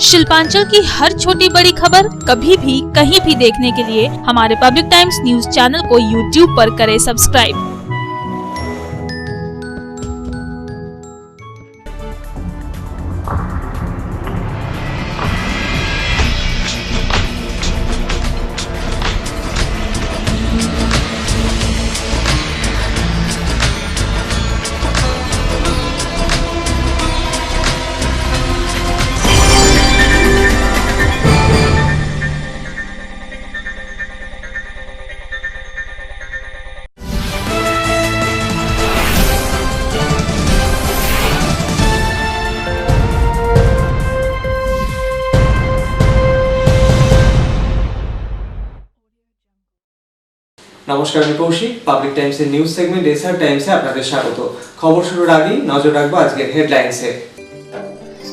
शिल्पांचल की हर छोटी बड़ी खबर कभी भी कहीं भी देखने के लिए हमारे पब्लिक टाइम्स न्यूज चैनल को यूट्यूब पर करें सब्सक्राइब। নমস্কার, আমি কৌশিক। পাবলিক টাইমসের নিউজ সেগমেন্ট এসআর টাইমসে আপনাদের স্বাগত। খবর শুরুর আগেই নজর রাখবো আজকের হেডলাইন্সে।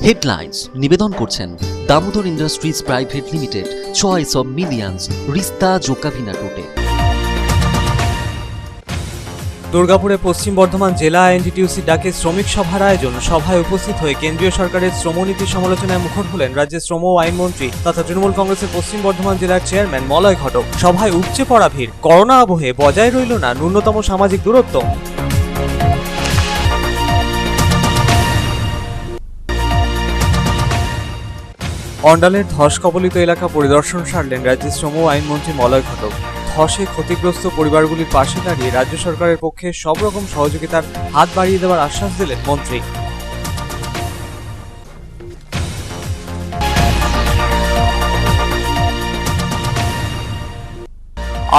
হেডলাইন্স নিবেদন করছেন Damodar industries private limited, choice of millions, রিস্তা জোকাভিনা টোটে। দুর্গাপুরে পশ্চিম বর্ধমান জেলা আইএনটিটিউসি ডাকে শ্রমিক সভার আয়োজন। সভায় উপস্থিত হয়ে কেন্দ্রীয় সরকারের শ্রমনীতি সমালোচনায় মুখর হলেন রাজ্যের শ্রম ও আইনমন্ত্রী তথা তৃণমূল কংগ্রেসের পশ্চিম বর্ধমান জেলার চেয়ারম্যান মলয় ঘটক। সভায় উপচে পড়া ভিড়। করোনা আবহে বজায় রইল না ন্যূনতম সামাজিক দূরত্ব। অন্ডালের ধস কবলিত এলাকা পরিদর্শন সারলেন রাজ্যের শ্রম ও আইনমন্ত্রী মলয় ঘটক। ধসে ক্ষতিগ্রস্ত পরিবারগুলির পাশে দাঁড়িয়ে রাজ্য সরকারের পক্ষে সব রকম সহযোগিতার হাত বাড়িয়ে দেওয়ার আশ্বাস দিলেন মন্ত্রী।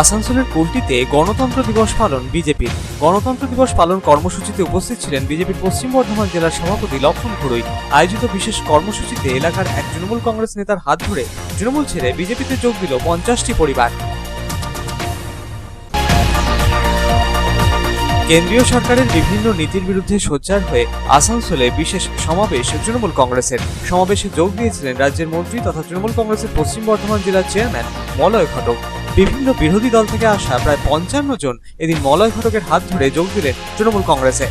আসানসোলের কুলটিতে গণতন্ত্র দিবস পালন বিজেপির। গণতন্ত্র দিবস পালন কর্মসূচিতে উপস্থিত ছিলেন বিজেপির পশ্চিম বর্ধমান জেলার সভাপতি লক্ষণ ঘুরুই। আয়োজিত বিশেষ কর্মসূচিতে এলাকার এক তৃণমূল কংগ্রেস নেতার হাত ধরে তৃণমূল ছেড়ে বিজেপিতে যোগ দিল 50টি পরিবার। কেন্দ্রীয় সরকারের বিভিন্ন নীতির বিরুদ্ধে সোচ্চার হয়ে আসানসোলে বিশেষ সমাবেশ তৃণমূল কংগ্রেসের। সমাবেশে যোগ দিয়েছিলেন রাজ্যের মন্ত্রী তথা তৃণমূল কংগ্রেসের পশ্চিম বর্ধমান জেলার চেয়ারম্যান মলয় ঘটক। বিভিন্ন বিরোধী দল থেকে আসা প্রায় 55 জন এদিন মলয় ঘটকের হাত ধরে যোগ দিলেন তৃণমূল কংগ্রেসে।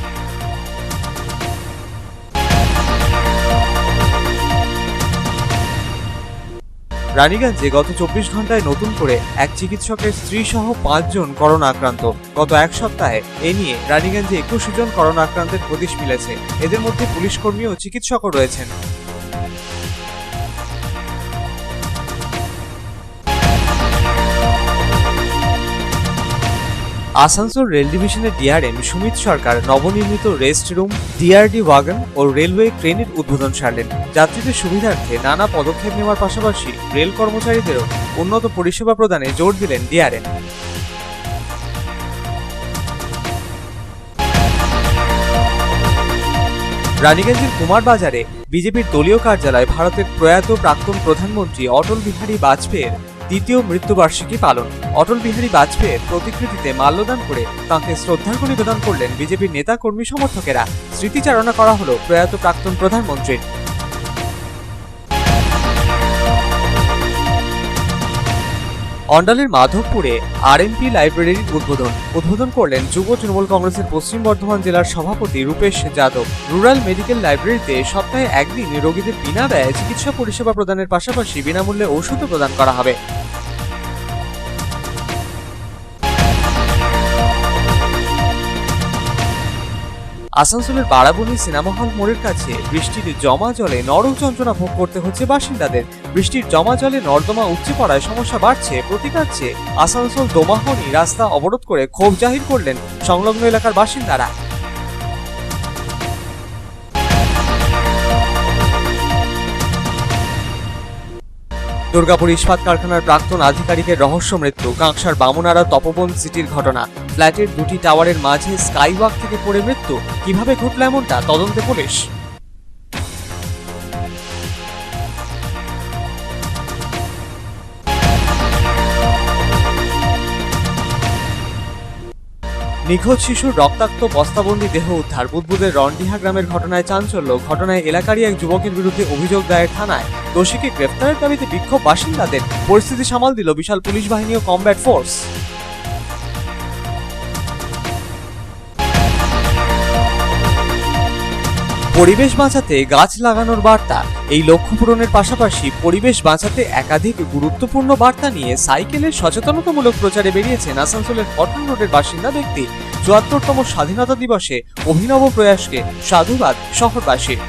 রানীগঞ্জে গত 24 ঘন্টায় নতুন করে এক চিকিৎসকের স্ত্রী সহ 5 জন করোনা আক্রান্ত। গত এক সপ্তাহে এ নিয়ে রানীগঞ্জে 21 জন করোনা আক্রান্তের হদিশ মিলেছে। এদের মধ্যে পুলিশ কর্মী ও চিকিৎসকও রয়েছেন। আসানসোল রেল ডিভিশনের ডিআরএম সুমিত সরকার নবনির্মিত রেস্ট রুম, ডিআরডি ওয়াগন ও রেলওয়ে ট্রেনের উদ্বোধন সারলেন। যাত্রীদের সুবিধার্থে নানা পদক্ষেপ নেওয়ার পাশাপাশি রেল কর্মচারীদেরও উন্নত পরিষেবা প্রদানে জোর দিলেন ডিআরএম। রানীগঞ্জের কুমারবাজারে বিজেপির দলীয় কার্যালয়ে ভারতের প্রয়াত প্রাক্তন প্রধানমন্ত্রী অটল বিহারী বাজপেয়ীর দ্বিতীয় মৃত্যুবার্ষিকী পালন। অটল বিহারী বাজপেয়ীর প্রতিকৃতিতে মাল্যদান করে তাঁকে শ্রদ্ধার্ঘ্য নিবেদন করলেন বিজেপির নেতা কর্মী সমর্থকেরা। স্মৃতিচারণা করা হলো প্রয়াত প্রাক্তন প্রধানমন্ত্রীর। অন্ডালের মাধবপুরে আরএমপি লাইব্রেরির উদ্বোধন করলেন যুব তৃণমূল কংগ্রেসের পশ্চিম বর্ধমান জেলার সভাপতি রূপেশ যাদব। রুরাল মেডিকেল লাইব্রেরিতে সপ্তাহে একদিন রোগীদের বিনা ব্যয়ে চিকিৎসা পরিষেবা প্রদানের পাশাপাশি বিনামূল্যে ঔষধও প্রদান করা হবে। আসানসোলের বারাবণী সিনেমা হল মোড়ের কাছে বৃষ্টির জমা জলে নরক যন্ত্রণা ভোগ করতে হচ্ছে বাসিন্দাদের। বৃষ্টির জমা জলে নর্দমা উপচে পড়ায় সমস্যা বাড়ছে। প্রতিকার চেয়ে আসানসোল দোমাহনি রাস্তা অবরোধ করে ক্ষোভ জাহির করলেন সংলগ্ন এলাকার বাসিন্দারা। দুর্গাপুর ইস্পাত কারখানার প্রাক্তন আধিকারিকের রহস্য মৃত্যু। কাঁকসার বামুনারা তপবন সিটির ঘটনা। ফ্ল্যাটের 2টি টাওয়ারের মাঝে স্কাইওয়াক থেকে পড়ে মৃত্যু। কিভাবে ঘটল এমনটা, তদন্তে পুলিশ। নিখোঁজ শিশুর রক্তাক্ত বস্তাবন্দি দেহ উদ্ধার। বুদবুদের রনডিহা গ্রামের ঘটনায় চাঞ্চল্য। ঘটনায় এলাকারই এক যুবকের বিরুদ্ধে অভিযোগ দায়ের থানায়। দোষীকে গ্রেফতারের দাবিতে বিক্ষোভ বাসিন্দাদের। পরিস্থিতি সামাল দিল বিশাল পুলিশ বাহিনী ও কমব্যাট ফোর্স। পরিবেশ বাঁচাতে গাছ লাগানোর বার্তা। এই লক্ষ্য পূরণের পাশাপাশি পরিবেশ বাঁচাতে একাধিক গুরুত্বপূর্ণ বার্তা নিয়ে সাইকেলের সচেতনতামূলক প্রচারে বেরিয়েছেন আসানসোলের কটন রোডের বাসিন্দা ব্যক্তি। ৭৪তম স্বাধীনতা দিবসে অভিনব প্রয়াসকে সাধুবাদ শহরবাসীর।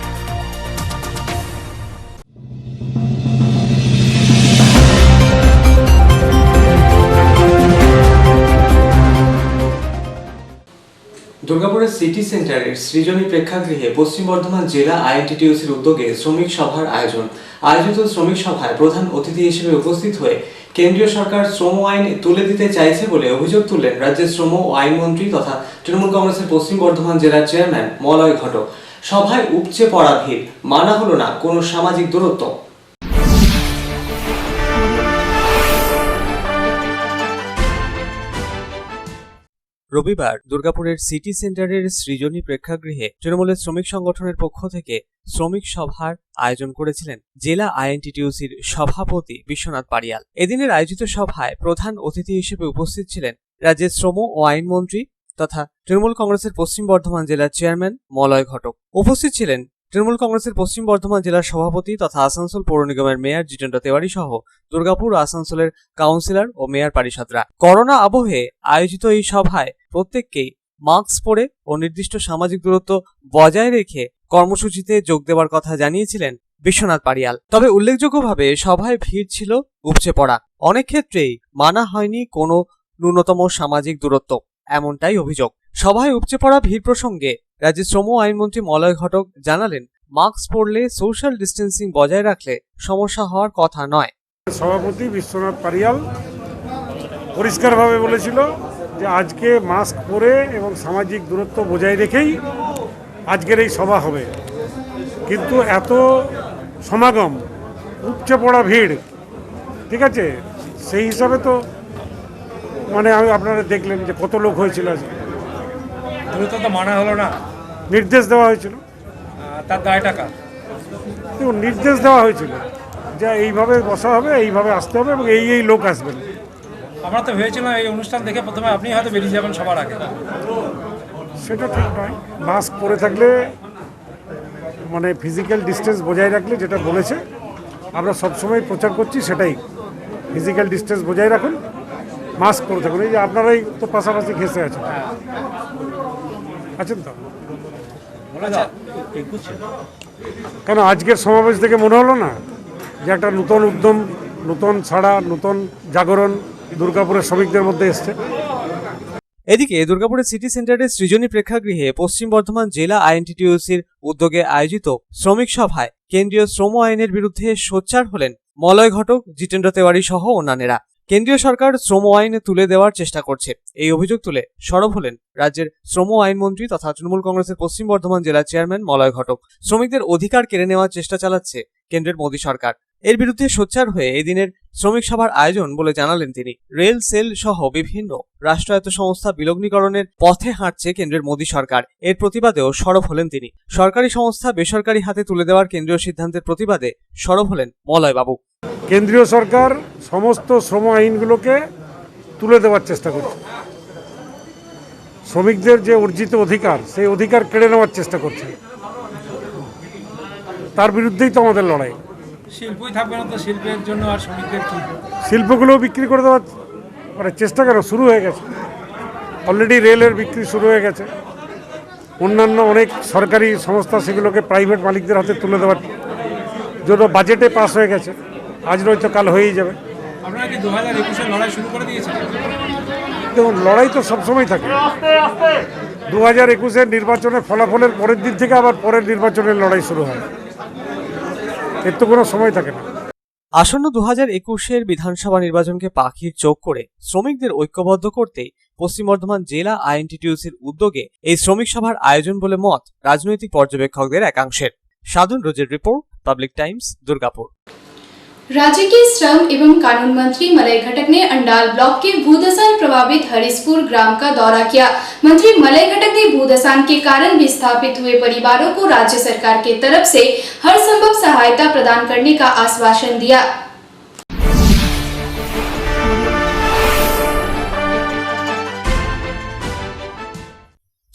দুর্গাপুরের সিটি সেন্টারের সৃজনী প্রেক্ষাগৃহে পশ্চিম বর্ধমান জেলা আইএনটিটিইউসির উদ্যোগে শ্রমিক সভার আয়োজিত শ্রমিক সভায় প্রধান অতিথি হিসেবে উপস্থিত হয়ে কেন্দ্রীয় সরকার শ্রম আইন তুলে দিতে চাইছে বলে অভিযোগ তুললেন রাজ্যের শ্রম ও আইন মন্ত্রী তথা তৃণমূল কংগ্রেসের পশ্চিম বর্ধমান জেলার চেয়ারম্যান মলয় ঘটক। সভায় উপচে পড়া ভিড়, মানা হলো না কোনো সামাজিক দূরত্ব। রবিবার দুর্গাপুরের সিটি সেন্টারের সৃজনী প্রেক্ষাগৃহে তৃণমূলের শ্রমিক সংগঠনের পক্ষ থেকে শ্রমিক সভার আয়োজন করেছিলেন জেলা আইএনটিটিইউসির সভাপতি বিশ্বনাথ পারিয়াল। এদিনের আয়োজিত সভায় প্রধান অতিথি হিসেবে উপস্থিত ছিলেন রাজ্যের শ্রম ও আইন মন্ত্রী তথা তৃণমূল কংগ্রেসের পশ্চিম বর্ধমান জেলার চেয়ারম্যান মলয় ঘটক। উপস্থিত ছিলেন তৃণমূল কংগ্রেসের পশ্চিম বর্ধমান জেলার সভাপতি তথা আসানসোল পৌর নিগমের মেয়র জিতেন্দ্র তেওয়ারি সহ দুর্গাপুর ও আসানসোলের কাউন্সিলর ও মেয়র পারিষদরা। করোনা আবহে আয়োজিত এই সভায় প্রত্যেককেই মাস্ক পরে ও নির্দিষ্ট সামাজিক দূরত্ব বজায় রেখে কর্মসূচিতে যোগ দেওয়ার কথা জানিয়েছিলেন বিশ্বনাথ পারিয়াল। তবে উল্লেখযোগ্যভাবে সভায় ভিড় ছিল উপচে পড়া, অনেক ক্ষেত্রেই মানা হয়নি কোনো ন্যূনতম সামাজিক দূরত্ব, এমনটাই অভিযোগ। সভায় উপচে পড়া ভিড় প্রসঙ্গে রাজ্যের শ্রম আইনমন্ত্রী মলয় ঘটক জানালেন, মাস্ক পরলে সোশ্যাল ডিস্টেন্সিং বজায় রাখলে সমস্যা হওয়ার কথা নয়। সভাপতি বিশ্বনাথ পারিয়াল পরিষ্কারভাবে বলেছিল যে আজকে মাস্ক পরে এবং সামাজিক দূরত্ব বজায় রেখেই আজকের এই সভা হবে, কিন্তু এত সমাগম, উপচে পড়া ভিড়, ঠিক আছে, সেই হিসাবে তো আপনারা দেখলেন যে কত লোক হয়েছিল। আজকে দূরত্ব তো মানা হলো না, নির্দেশ দেওয়া হয়েছিল, তার দায় টাকা নির্দেশ দেওয়া হয়েছিল যে এইভাবে বসা হবে, এইভাবে আসতে হবে এবং এই লোক আসবেন। আমরা তো ভেবেছিলাম এই অনুষ্ঠান দেখে প্রথমে আপনি হয়তো বেরিয়ে যাবেন সবার আগে। সেটা ঠিক নয়। মাস্ক পরে থাকলে ফিজিক্যাল ডিস্টেন্স বজায় রাখলে, যেটা বলেছে আমরা সবসময় প্রচার করছি সেটাই, ফিজিক্যাল ডিস্টেন্স বজায় রাখুন, মাস্ক পরে থাকুন। এই যে আপনারাই তো পাশাপাশি ঘেঁষে আছেন তো, কেন আজকের সমাবেশ থেকে মনে হলো না যে একটা নতুন উদ্যম, নতুন ছাড়া, নতুন জাগরণ দুর্গাপুরের শ্রমিকদের মধ্যে এসছে? এদিকে দুর্গাপুরের সিটি সেন্টারের সৃজনী প্রেক্ষাগৃহে পশ্চিম বর্ধমান জেলা আইএনটিটিইউসির উদ্যোগে আয়োজিত শ্রমিক সভায় কেন্দ্রীয় শ্রম আইনের বিরুদ্ধে সোচ্চার হলেন মলয় ঘটক, জিতেন্দ্র তেওয়ারি সহ অন্যান্যরা। কেন্দ্রীয় সরকার শ্রম আইন তুলে দেওয়ার চেষ্টা করছে, এই অভিযোগ তুলে সরব হলেন রাজ্যের শ্রম আইন মন্ত্রী তথা তৃণমূল কংগ্রেসের পশ্চিম বর্ধমান জেলার চেয়ারম্যান মলয় ঘটক। শ্রমিকদের অধিকার কেড়ে নেওয়ার চেষ্টা চালাচ্ছে কেন্দ্রের মোদী সরকার, এর বিরুদ্ধে সোচ্চার হয়ে এদিনের শ্রমিক সভার আয়োজন বলে জানালেন তিনি। রেল, সেল সহ বিভিন্ন রাষ্ট্রায়ত্ত সংস্থা বিলগ্নীকরণের পথে হাঁটছে কেন্দ্রের মোদী সরকার, এর প্রতিবাদেও সরব হলেন তিনি। সরকারি সংস্থা বেসরকারি হাতে তুলে দেওয়ার কেন্দ্রীয় সিদ্ধান্তের প্রতিবাদে সরব হলেন মলয় বাবু। কেন্দ্রীয় সরকার সমস্ত শ্রম আইনগুলোকে তুলে দেওয়ার চেষ্টা করছে, শ্রমিকদের যে অর্জিত অধিকার, সেই অধিকার কেড়ে নেওয়ার চেষ্টা করছে, তার বিরুদ্ধেই তো আমাদের লড়াই। শিল্পই থাকবে না তো শিল্পের জন্য আর শ্রমিকদের কি? শিল্পগুলোও বিক্রি করে দেওয়ার চেষ্টা কেন শুরু হয়ে গেছে, অলরেডি রেলের বিক্রি শুরু হয়ে গেছে, অন্যান্য অনেক সরকারি সংস্থা সেগুলোকে প্রাইভেট মালিকদের হাতে তুলে দেওয়ার জন্য বাজেটে পাস হয়ে গেছে, আজ নয়তো কাল হয়েই যাবে। আপনারা কি 2021-এর লড়াই শুরু করে দিয়েছেন? দেখুন, লড়াই তো সবসময় থাকে। 2021-এর নির্বাচনের ফলাফলের পরের দিন থেকে আবার পরের নির্বাচনের লড়াই শুরু হয়, এর তো কোনো সময় থাকে না। আসন্ন 2021-এর বিধানসভা নির্বাচনকে পাখির চোখ করে শ্রমিকদের ঐক্যবদ্ধ করতেই পশ্চিম বর্ধমান জেলা আইএনটিটিইউসির উদ্যোগে এই শ্রমিক সভার আয়োজন বলে মত রাজনৈতিক পর্যবেক্ষকদের একাংশের। সাধন রোজের রিপোর্ট, পাবলিক টাইমস, দুর্গাপুর। राज्य के श्रम एवं कानून मंत्री मलय घटक ने अंडाल ब्लॉक के भूदसान प्रभावित हरिसपुर ग्राम का दौरा किया। मंत्री मलय घटक ने भूदसान के कारण विस्थापित हुए परिवारों को राज्य सरकार के तरफ से हर संभव सहायता प्रदान करने का आश्वासन दिया।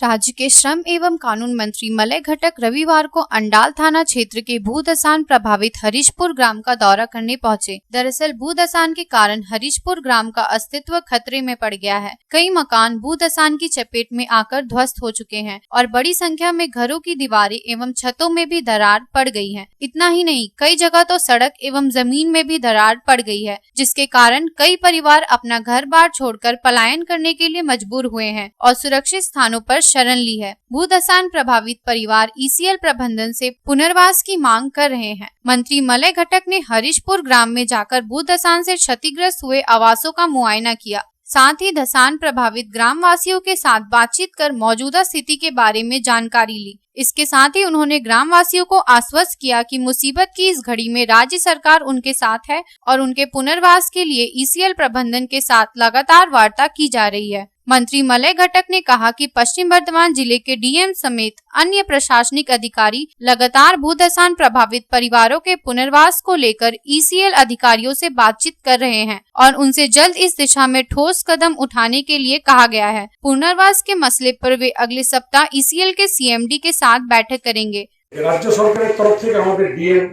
राज्य के श्रम एवं कानून मंत्री मलय घटक रविवार को अंडाल थाना क्षेत्र के भूदसान प्रभावित हरीशपुर ग्राम का दौरा करने पहुंचे। दरअसल भूदसान के कारण हरीशपुर ग्राम का अस्तित्व खतरे में पड़ गया है। कई मकान भूदसान की चपेट में आकर ध्वस्त हो चुके हैं और बड़ी संख्या में घरों की दीवारें एवं छतों में भी दरार पड़ गई है। इतना ही नहीं, कई जगह तो सड़क एवं जमीन में भी दरार पड़ गई है, जिसके कारण कई परिवार अपना घर बार छोड़कर पलायन करने के लिए मजबूर हुए हैं और सुरक्षित स्थानों पर शरण ली है। भूदसान प्रभावित परिवार ईसीएल प्रबंधन से पुनर्वास की मांग कर रहे हैं। मंत्री मलय घटक ने हरीशपुर ग्राम में जाकर भूदसान से क्षतिग्रस्त हुए आवासों का मुआयना किया। साथ ही धसान प्रभावित ग्राम वासियों के साथ बातचीत कर मौजूदा स्थिति के बारे में जानकारी ली। इसके साथ ही उन्होंने ग्राम वासियों को आश्वस्त किया कि मुसीबत की इस घड़ी में राज्य सरकार उनके साथ है और उनके पुनर्वास के लिए ईसीएल प्रबंधन के साथ लगातार वार्ता की जा रही है। मंत्री मलय घटक ने कहा कि पश्चिम बर्धमान जिले के डीएम समेत अन्य प्रशासनिक अधिकारी लगातार भूदसान प्रभावित परिवारों के पुनर्वास को लेकर ईसीएल अधिकारियों से बातचीत कर रहे हैं और उनसे जल्द इस दिशा में ठोस कदम उठाने के लिए कहा गया है। पुनर्वास के मसले पर वे अगले सप्ताह ईसीएल के सीएमडी के साथ बैठक करेंगे। राज्य सरकारेर तरफ থেকে আমাদের ডিএম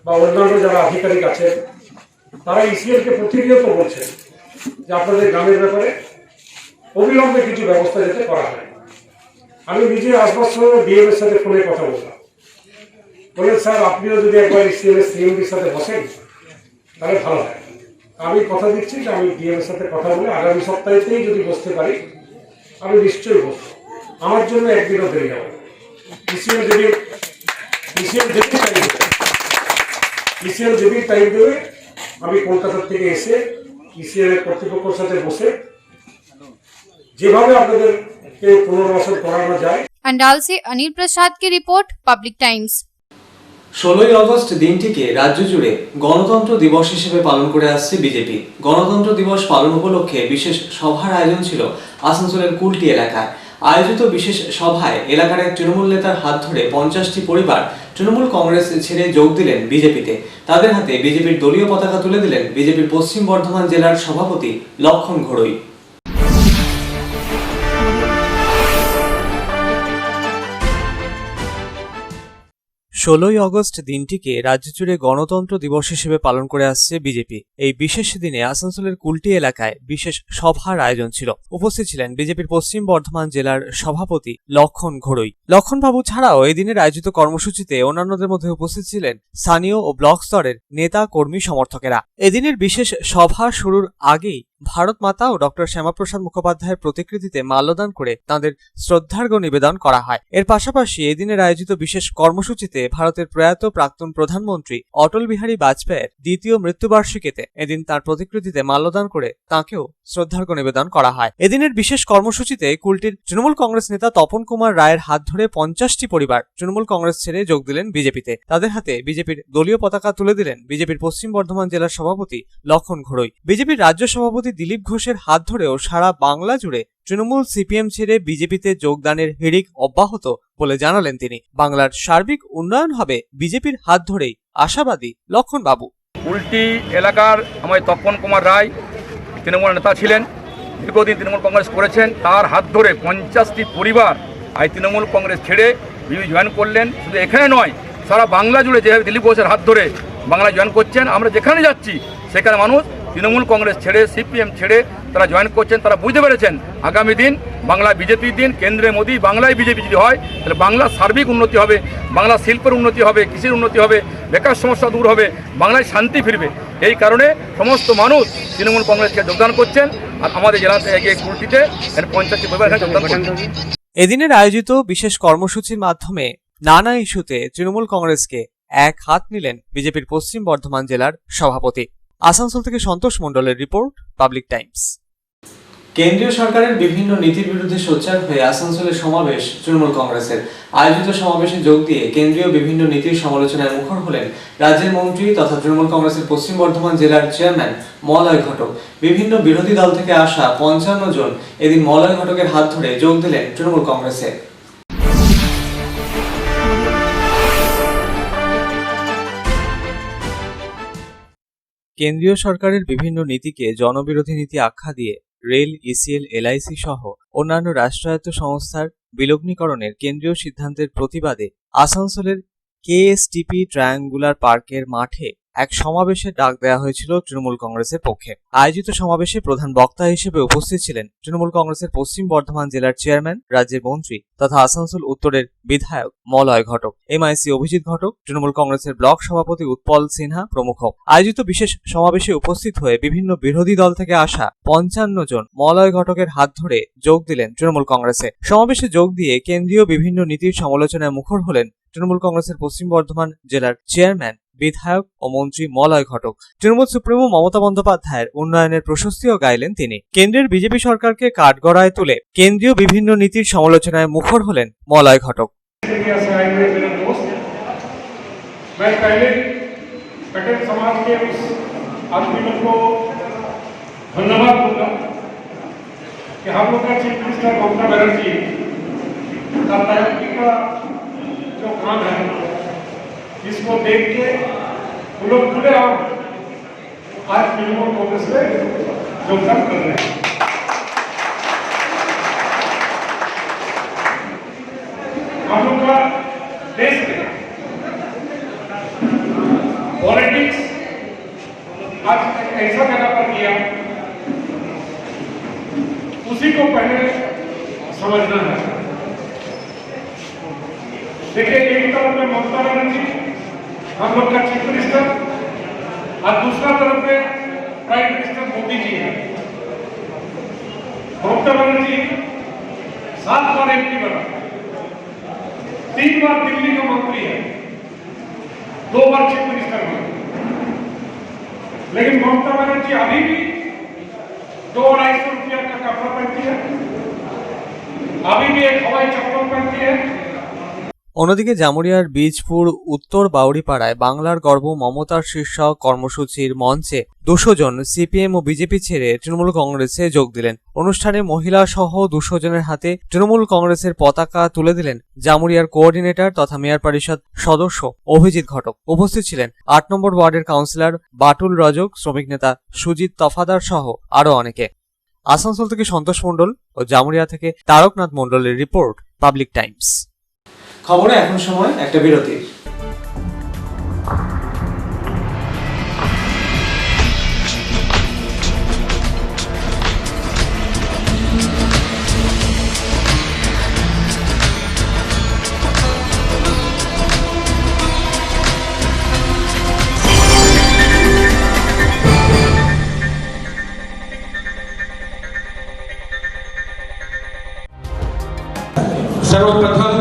বা অন্যান্য যারা আধিকারিক আছেন তারা ইসিএল কে প্রতিনিয়ত বলছেন যে আপনাদের গ্রামের ব্যাপারে অবিলম্বে কিছু ব্যবস্থা যাতে করা হয়। আমি নিজে আশ্বাসন ডিএম এর সাথে ফোনে কথা বললাম, বলেন স্যার আপনিও যদি একবার ইসিএল এর সিএমডির সাথে বসেন তাহলে ভালো হয়। আমি কথা দিচ্ছি যে আমি ডিএম এর সাথে কথা বলে আগামী সপ্তাহেতেই যদি বসতে পারি আমি নিশ্চয়ই বসবো। আমার জন্য একদিনও দেরি হবে না। ইসিএল যদি টাইম দেবে আমি কলকাতা থেকে এসে ইসিএল এর কর্তৃপক্ষের সাথে বসে যেভাবে আপনাদেরকে পুনর্বাসন করানো যায়। अंडाल से अनिल प्रसाद की रिपोर्ट, पब्लिक टाइम्स। 16ই আগস্ট দিনটিকে রাজ্য জুড়ে গণতন্ত্র দিবস হিসেবে পালন করে আসছে বিজেপি। গণতন্ত্র দিবস পালন উপলক্ষে বিশেষ সভার আয়োজন ছিল আসানসোলের কুলটি এলাকায়। আয়োজিত বিশেষ সভায় এলাকার এক তৃণমূল নেতার হাত ধরে 50টি পরিবার তৃণমূল কংগ্রেস ছেড়ে যোগ দিলেন বিজেপিতে। তাদের হাতে বিজেপির দলীয় পতাকা তুলে দিলেন বিজেপির পশ্চিম বর্ধমান জেলার সভাপতি লক্ষণ ঘোড়ই। 16ই আগস্ট দিনটিকে রাজ্য জুড়ে গণতন্ত্র দিবস হিসেবে পালন করে আসছে বিজেপি। এই বিশেষ দিনে আসানসোলের কুলটি এলাকায় বিশেষ সভার আয়োজন ছিল। উপস্থিত ছিলেন বিজেপির পশ্চিম বর্ধমান জেলার সভাপতি লক্ষণ ঘোড়ই। লক্ষণবাবু ছাড়াও এই দিনের আয়োজিত কর্মসূচিতে অন্যান্যদের মধ্যে উপস্থিত ছিলেন স্থানীয় ও ব্লক স্তরের নেতা কর্মী সমর্থকেরা। এদিনের বিশেষ সভা শুরুর আগেই ভারত মাতা ও ডক্টর শ্যামাপ্রসাদ মুখোপাধ্যায়ের প্রতিকৃতিতে মাল্যদান করে তাঁদের শ্রদ্ধার্ঘ্য নিবেদন করা হয়। এর পাশাপাশি এদিনের আয়োজিত বিশেষ কর্মসূচিতে ভারতের প্রয়াত প্রাক্তন প্রধানমন্ত্রী অটল বিহারী বাজপেয়ীর দ্বিতীয় মৃত্যুবার্ষিকীতে এদিন তাঁর প্রতিকৃতিতে মাল্যদান করে তাঁকেও শ্রদ্ধার্ঘ্য নিবেদন করা হয়। এদিনের বিশেষ কর্মসূচিতে কুলটির তৃণমূল কংগ্রেস নেতা তপন কুমার রায়ের হাত ধরে 50টি পরিবার তৃণমূল কংগ্রেস ছেড়ে যোগ দিলেন বিজেপিতে। তাদের হাতে বিজেপির দলীয় পতাকা তুলে দিলেন বিজেপির পশ্চিম বর্ধমান জেলার সভাপতি লক্ষণ ঘোড়ই। বিজেপির রাজ্য সভাপতি দিলীপ ঘোষের হাত ধরেও সারা বাংলা জুড়ে তৃণমূল সিপিএম ছেড়ে বিজেপিতে যোগদানের হিড়িক অব্যাহত বলে জানালেন তিনি। বাংলার সার্বিক উন্নয়ন হবে বিজেপির হাত ধরেই, আশাবাদী লক্ষণ বাবু। কুলটি এলাকার আমার তপন কুমার রায় তৃণমূল নেতা ছিলেন, দীর্ঘদিন তৃণমূল কংগ্রেস করেছেন। তার হাত ধরে 50টি পরিবার আজ তৃণমূল কংগ্রেস ছেড়ে বিজেপি জয়েন করলেন। শুধু এখানে নয়, সারা বাংলা জুড়ে যেভাবে দিলীপ ঘোষের হাত ধরে বাংলা জয়েন করছেন, আমরা যেখানে যাচ্ছি সেখানে মানুষ তৃণমূল কংগ্রেস ছেড়ে সিপিএম ছেড়ে তারা জয়েন করছেন। তারা বুঝতে পেরেছেন আগামী দিন বাংলা বিজেপির দিন, কেন্দ্রে মোদী, বাংলায় বিজেপি যদি হয় তাহলে বাংলার সার্বিক উন্নতি হবে, বাংলা শিল্পের উন্নতি হবে, কৃষির উন্নতি হবে, বেকার সমস্যা দূর হবে, বাংলায় শান্তি ফিরবে। এই কারণে সমস্ত মানুষ তৃণমূল কংগ্রেসকে যোগদান করছেন আর আমাদের জেলাতে এগিয়ে কুলটিতে 50টি পরিবার যোগদান করছেন। এদিনের আয়োজিত বিশেষ কর্মসূচির মাধ্যমে নানা ইস্যুতে তৃণমূল কংগ্রেসকে এক হাত নিলেন বিজেপির পশ্চিম বর্ধমান জেলার সভাপতি। আসানসোল থেকে সন্তোষ মণ্ডলের রিপোর্ট, পাবলিক টাইমস। কেন্দ্রীয় সরকারের বিভিন্ন নীতির বিরুদ্ধে সোচ্চার হয়ে আসানসোলের সমাবেশ তৃণমূল কংগ্রেসের। আয়োজিত সমাবেশে যোগ দিয়ে কেন্দ্রীয় বিভিন্ন নীতির সমালোচনায় মুখর হলেন রাজ্যের মন্ত্রী তথা তৃণমূল কংগ্রেসের পশ্চিম বর্ধমান জেলার চেয়ারম্যান মলয় ঘটক। বিভিন্ন বিরোধী দল থেকে আসা 55 জন এদিন মলয় ঘটকের হাত ধরে যোগ দিলেন তৃণমূল কংগ্রেসে। কেন্দ্রীয় সরকারের বিভিন্ন নীতিকে জনবিরোধী নীতি আখ্যা দিয়ে রেল, ইসিএল, এলআইসি সহ অন্যান্য রাষ্ট্রায়ত্ত সংস্থার বিলগ্নীকরণের কেন্দ্রীয় সিদ্ধান্তের প্রতিবাদে আসানসোলের কেএসটিপি ট্রায়াঙ্গুলার পার্কের মাঠে এক সমাবেশের ডাক দেওয়া হয়েছিল তৃণমূল কংগ্রেসের পক্ষে। আয়োজিত সমাবেশে প্রধান বক্তা হিসেবে উপস্থিত ছিলেন তৃণমূল কংগ্রেসের পশ্চিম বর্ধমান জেলার চেয়ারম্যান, রাজ্যের মন্ত্রী তথা আসানসোল উত্তরের বিধায়ক মলয় ঘটক, এমআইসি অভিজিৎ ঘটক, তৃণমূল কংগ্রেসের ব্লক সভাপতি উৎপল সিনহা প্রমুখ। আয়োজিত বিশেষ সমাবেশে উপস্থিত হয়ে বিভিন্ন বিরোধী দল থেকে আসা 55 জন মলয় ঘটকের হাত ধরে যোগ দিলেন তৃণমূল কংগ্রেসে। সমাবেশে যোগ দিয়ে কেন্দ্রীয় বিভিন্ন নীতির সমালোচনায় মুখর হলেন তৃণমূল কংগ্রেসের পশ্চিম বর্ধমান জেলার চেয়ারম্যান, বিধায়ক ও মন্ত্রী মলয় ঘটক। তৃণমূল সুপ্রিমো মমতা বন্দ্যোপাধ্যায়ের উন্নয়নের প্রশস্তিও গাইলেন তিনি। কেন্দ্রের বিজেপি সরকারকে কাঠগড়ায় তুলে কেন্দ্রীয় বিভিন্ন নীতির সমালোচনায় মুখর হলেন মলয় ঘটক। धन्यवाद दूंगा कि हम लोग का चीफ मिनिस्टर ममता बनर्जी का तरक्की का जो काम है इसको देख के वो लोग खुले आम आज तृणमूल कांग्रेस में योगदान कर रहे हैं। हम लोग का देश में पॉलिटिक्स आज ऐसा जगह पर किया, उसी को पहले समझना है। देखिए, एक तरफ में ममता बनर्जी हम लोग का चीफ मिनिस्टर और दूसरा तरफ में प्राइम मिनिस्टर मोदी जी है। ममता बनर्जी 7 बार एमपी बना, 3 बार दिल्ली का मंत्री है, 2 बार चीफ मिनिस्टर बना। लेकिन ममता बनर्जी अभी भी 200-250 रुपया का कपड़ा पहनती है, अभी भी एक हवाई चप्पल पहनती है। অন্যদিকে জামুরিয়ার বীজপুর উত্তর বাউরিপাড়ায় বাংলার গর্ব মমতার শীর্ষক কর্মসূচির মঞ্চে 200 জন সিপিএম ও বিজেপি ছেড়ে তৃণমূল কংগ্রেসে যোগ দিলেন। অনুষ্ঠানে মহিলা সহ 200 জনের হাতে তৃণমূল কংগ্রেসের পতাকা তুলে দিলেন জামুরিয়ার কোঅর্ডিনেটর তথা মেয়র পরিষদ সদস্য অভিজিৎ ঘটক। উপস্থিত ছিলেন 8 নম্বর ওয়ার্ডের কাউন্সিলর বাটুল রজক, শ্রমিক নেতা সুজিত তফাদার সহ আরো অনেকে। আসানসোল থেকে সন্তোষ মণ্ডল ও জামুরিয়া থেকে তারকনাথ মণ্ডলের রিপোর্ট, পাবলিক টাইমস। খবরে এখন সময় একটা বিরতির। सर्वप्रथम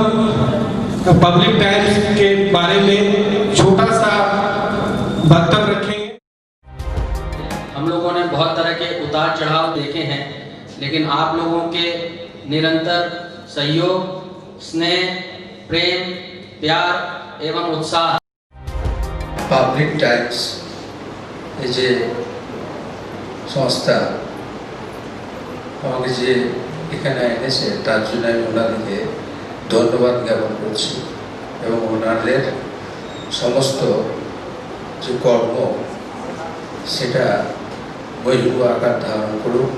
पब्लिक टाइम्स के बारे में छोटा सा वक्तव्य रखेंगे। हम लोगों ने बहुत तरह के उतार चढ़ाव देखे हैं, लेकिन आप लोगों के निरंतर सहयोग, स्नेह, प्रेम, प्यार एवं उत्साह পাবলিক টাইমস এই যে সংস্থা আমাকে যে এখানে এনেছে তার জন্য আমি ওনাদেরকে ধন্যবাদ জ্ঞাপন করছি এবং ওনাদের সমস্ত যে কর্ম সেটা বৈভব আকার ধারণ করুক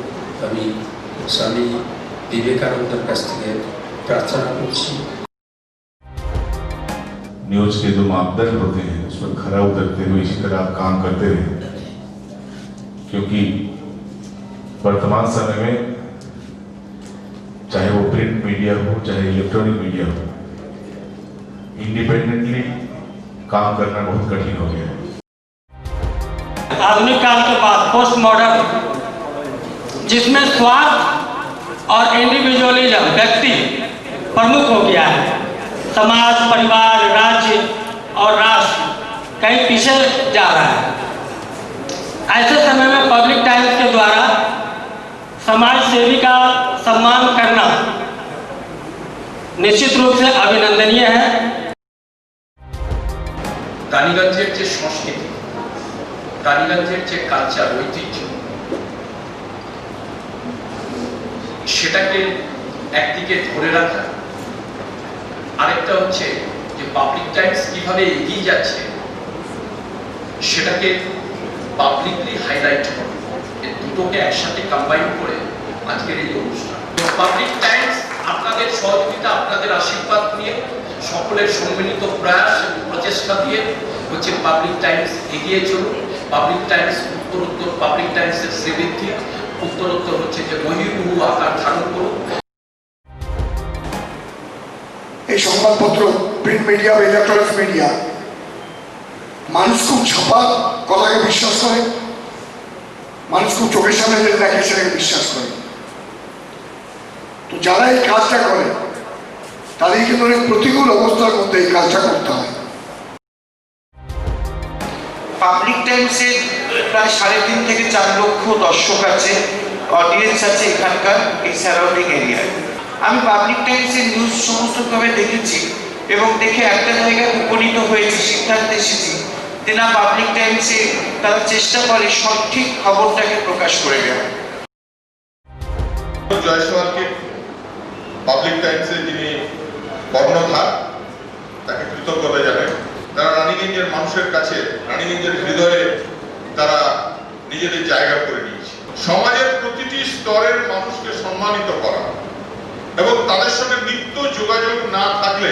আমি স্বামী বিবেকানন্দের কাছ থেকে প্রার্থনা করছি। न्यूज के जो मापदंड होते हैं उस पर खरा उतरते हुए इसी तरह आप काम करते रहे, क्योंकि वर्तमान समय में चाहे वो प्रिंट मीडिया हो चाहे इलेक्ट्रॉनिक मीडिया हो, इंडिपेंडेंटली काम करना बहुत कठिन हो गया है। आधुनिक काल के बाद पोस्ट मॉडर्न, जिसमें स्वार्थ और इंडिविजुअलिज्म व्यक्ति प्रमुख हो गया है, समाज, परिवार, राज्य और राष्ट्र कहीं पीछे जा रहा है। ऐसे समय में पब्लिक टाइम्स के द्वारा समाज सेवी का सम्मान करना निश्चित रूप से अभिनंदनीय है। টালিগঞ্জের যে সংস্কৃতি, টালিগঞ্জের যে কালচার, ঐতিহ্য, সেটাকে একদিকে ধরে রাখা, আরেকটা হচ্ছে যে পাবলিক টাইমস কিভাবে এগিয়ে যাচ্ছে সেটাকে পাবলিকলি হাইলাইট করা, এই দুটোকে একসাথে কম্বাইন করে আজকের এই অনুষ্ঠান। পাবলিক টাইমস আপনাদের সহযোগিতা, আপনাদের আশীর্বাদ নিয়ে, সকলের সম্মিলিত প্রয়াস এবং প্রচেষ্টা দিয়ে হচ্ছে পাবলিক টাইমস এগিয়ে চলুন। পাবলিক টাইমস উত্তরোত্তর, পাবলিক টাইমসের শ্রীবৃদ্ধি উত্তরোত্তর হচ্ছে যে মহিমুহু আকার ধারণ করুন। এই সংবাদপত্র, প্রিন্ট মিডিয়া বা ইলেকট্রনিক্স মিডিয়া, মানুষ খুব ছাপা কথাকে বিশ্বাস করে, মানুষ খুব চোখের সামনে যেটা দেখে সেটাকে বিশ্বাস করে। তো যারা এই কাজটা করে তাদের কিন্তু অনেক প্রতিকূল অবস্থার মধ্যে এই কাজটা করতে হয়। পাবলিক টাইমসের প্রায় 3.5 থেকে 4 লক্ষ দর্শক আছে, অডিয়েন্স আছে এখানকার এই সারাউন্ডিং এরিয়ায়। আমি পাবলিক টাইমসের নিউজ সমস্তভাবে দেখেছি এবং দেখে একটা জায়গায় উপনীত হয়েছি, সিদ্ধান্তে এসেছি যে না, পাবলিক টাইমসে তারা চেষ্টা করে সঠিক খবরটাকে প্রকাশ করে দেওয়া। জয়সওয়ালকে পাবলিক টাইমসে যিনি কর্ণধার, তাকে কৃতজ্ঞতা জানাই। তারা রানীগঞ্জের মানুষের কাছে, রানীগঞ্জের হৃদয়ে তারা নিজেদের জায়গা করে নিয়েছে। সমাজের প্রতিটি স্তরের মানুষকে সম্মানিত করা এবং তাদের সঙ্গে নিত্য যোগাযোগ না থাকলে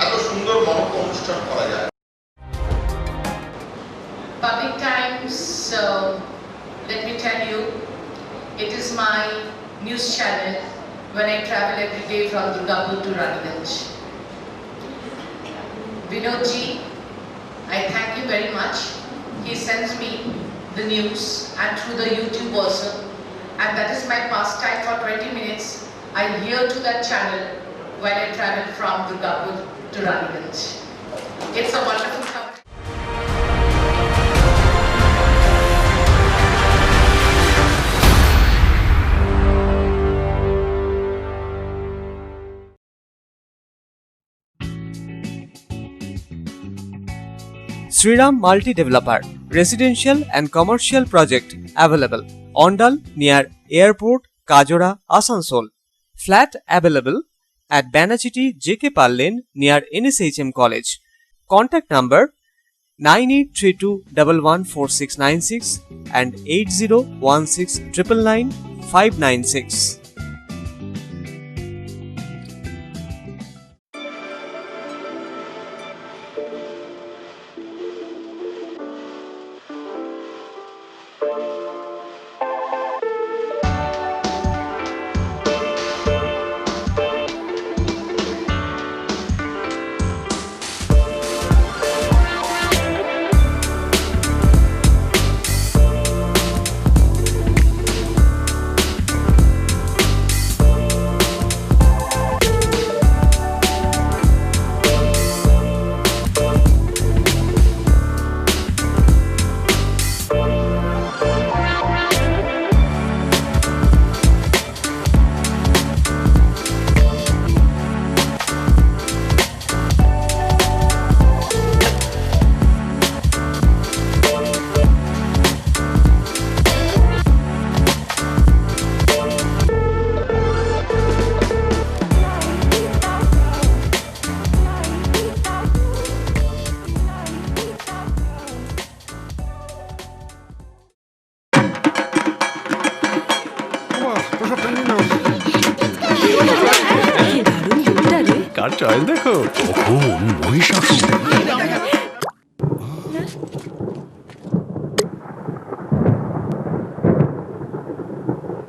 এত সুন্দর মহৎ অনুষ্ঠান করা যায়। Public Times, let me tell you, it is my news channel when I travel every day from Durgapur to Raniganj. Vinodji, I thank you very much. He sends me the news and through the YouTube also, and that is my pastime for 20 minutes. I hear to that channel while I travel from Durgapur to Raniganj. It's a wonderful company. Sriram Multi Developer, residential and commercial project available. Ondal near Airport, Kajora, Asansol. Flat available at Banachiti JK Pal Lane near NSHM College. Contact number 9832114696 and 8016999596. Car choice দেখো, কখন মহিষাসুর।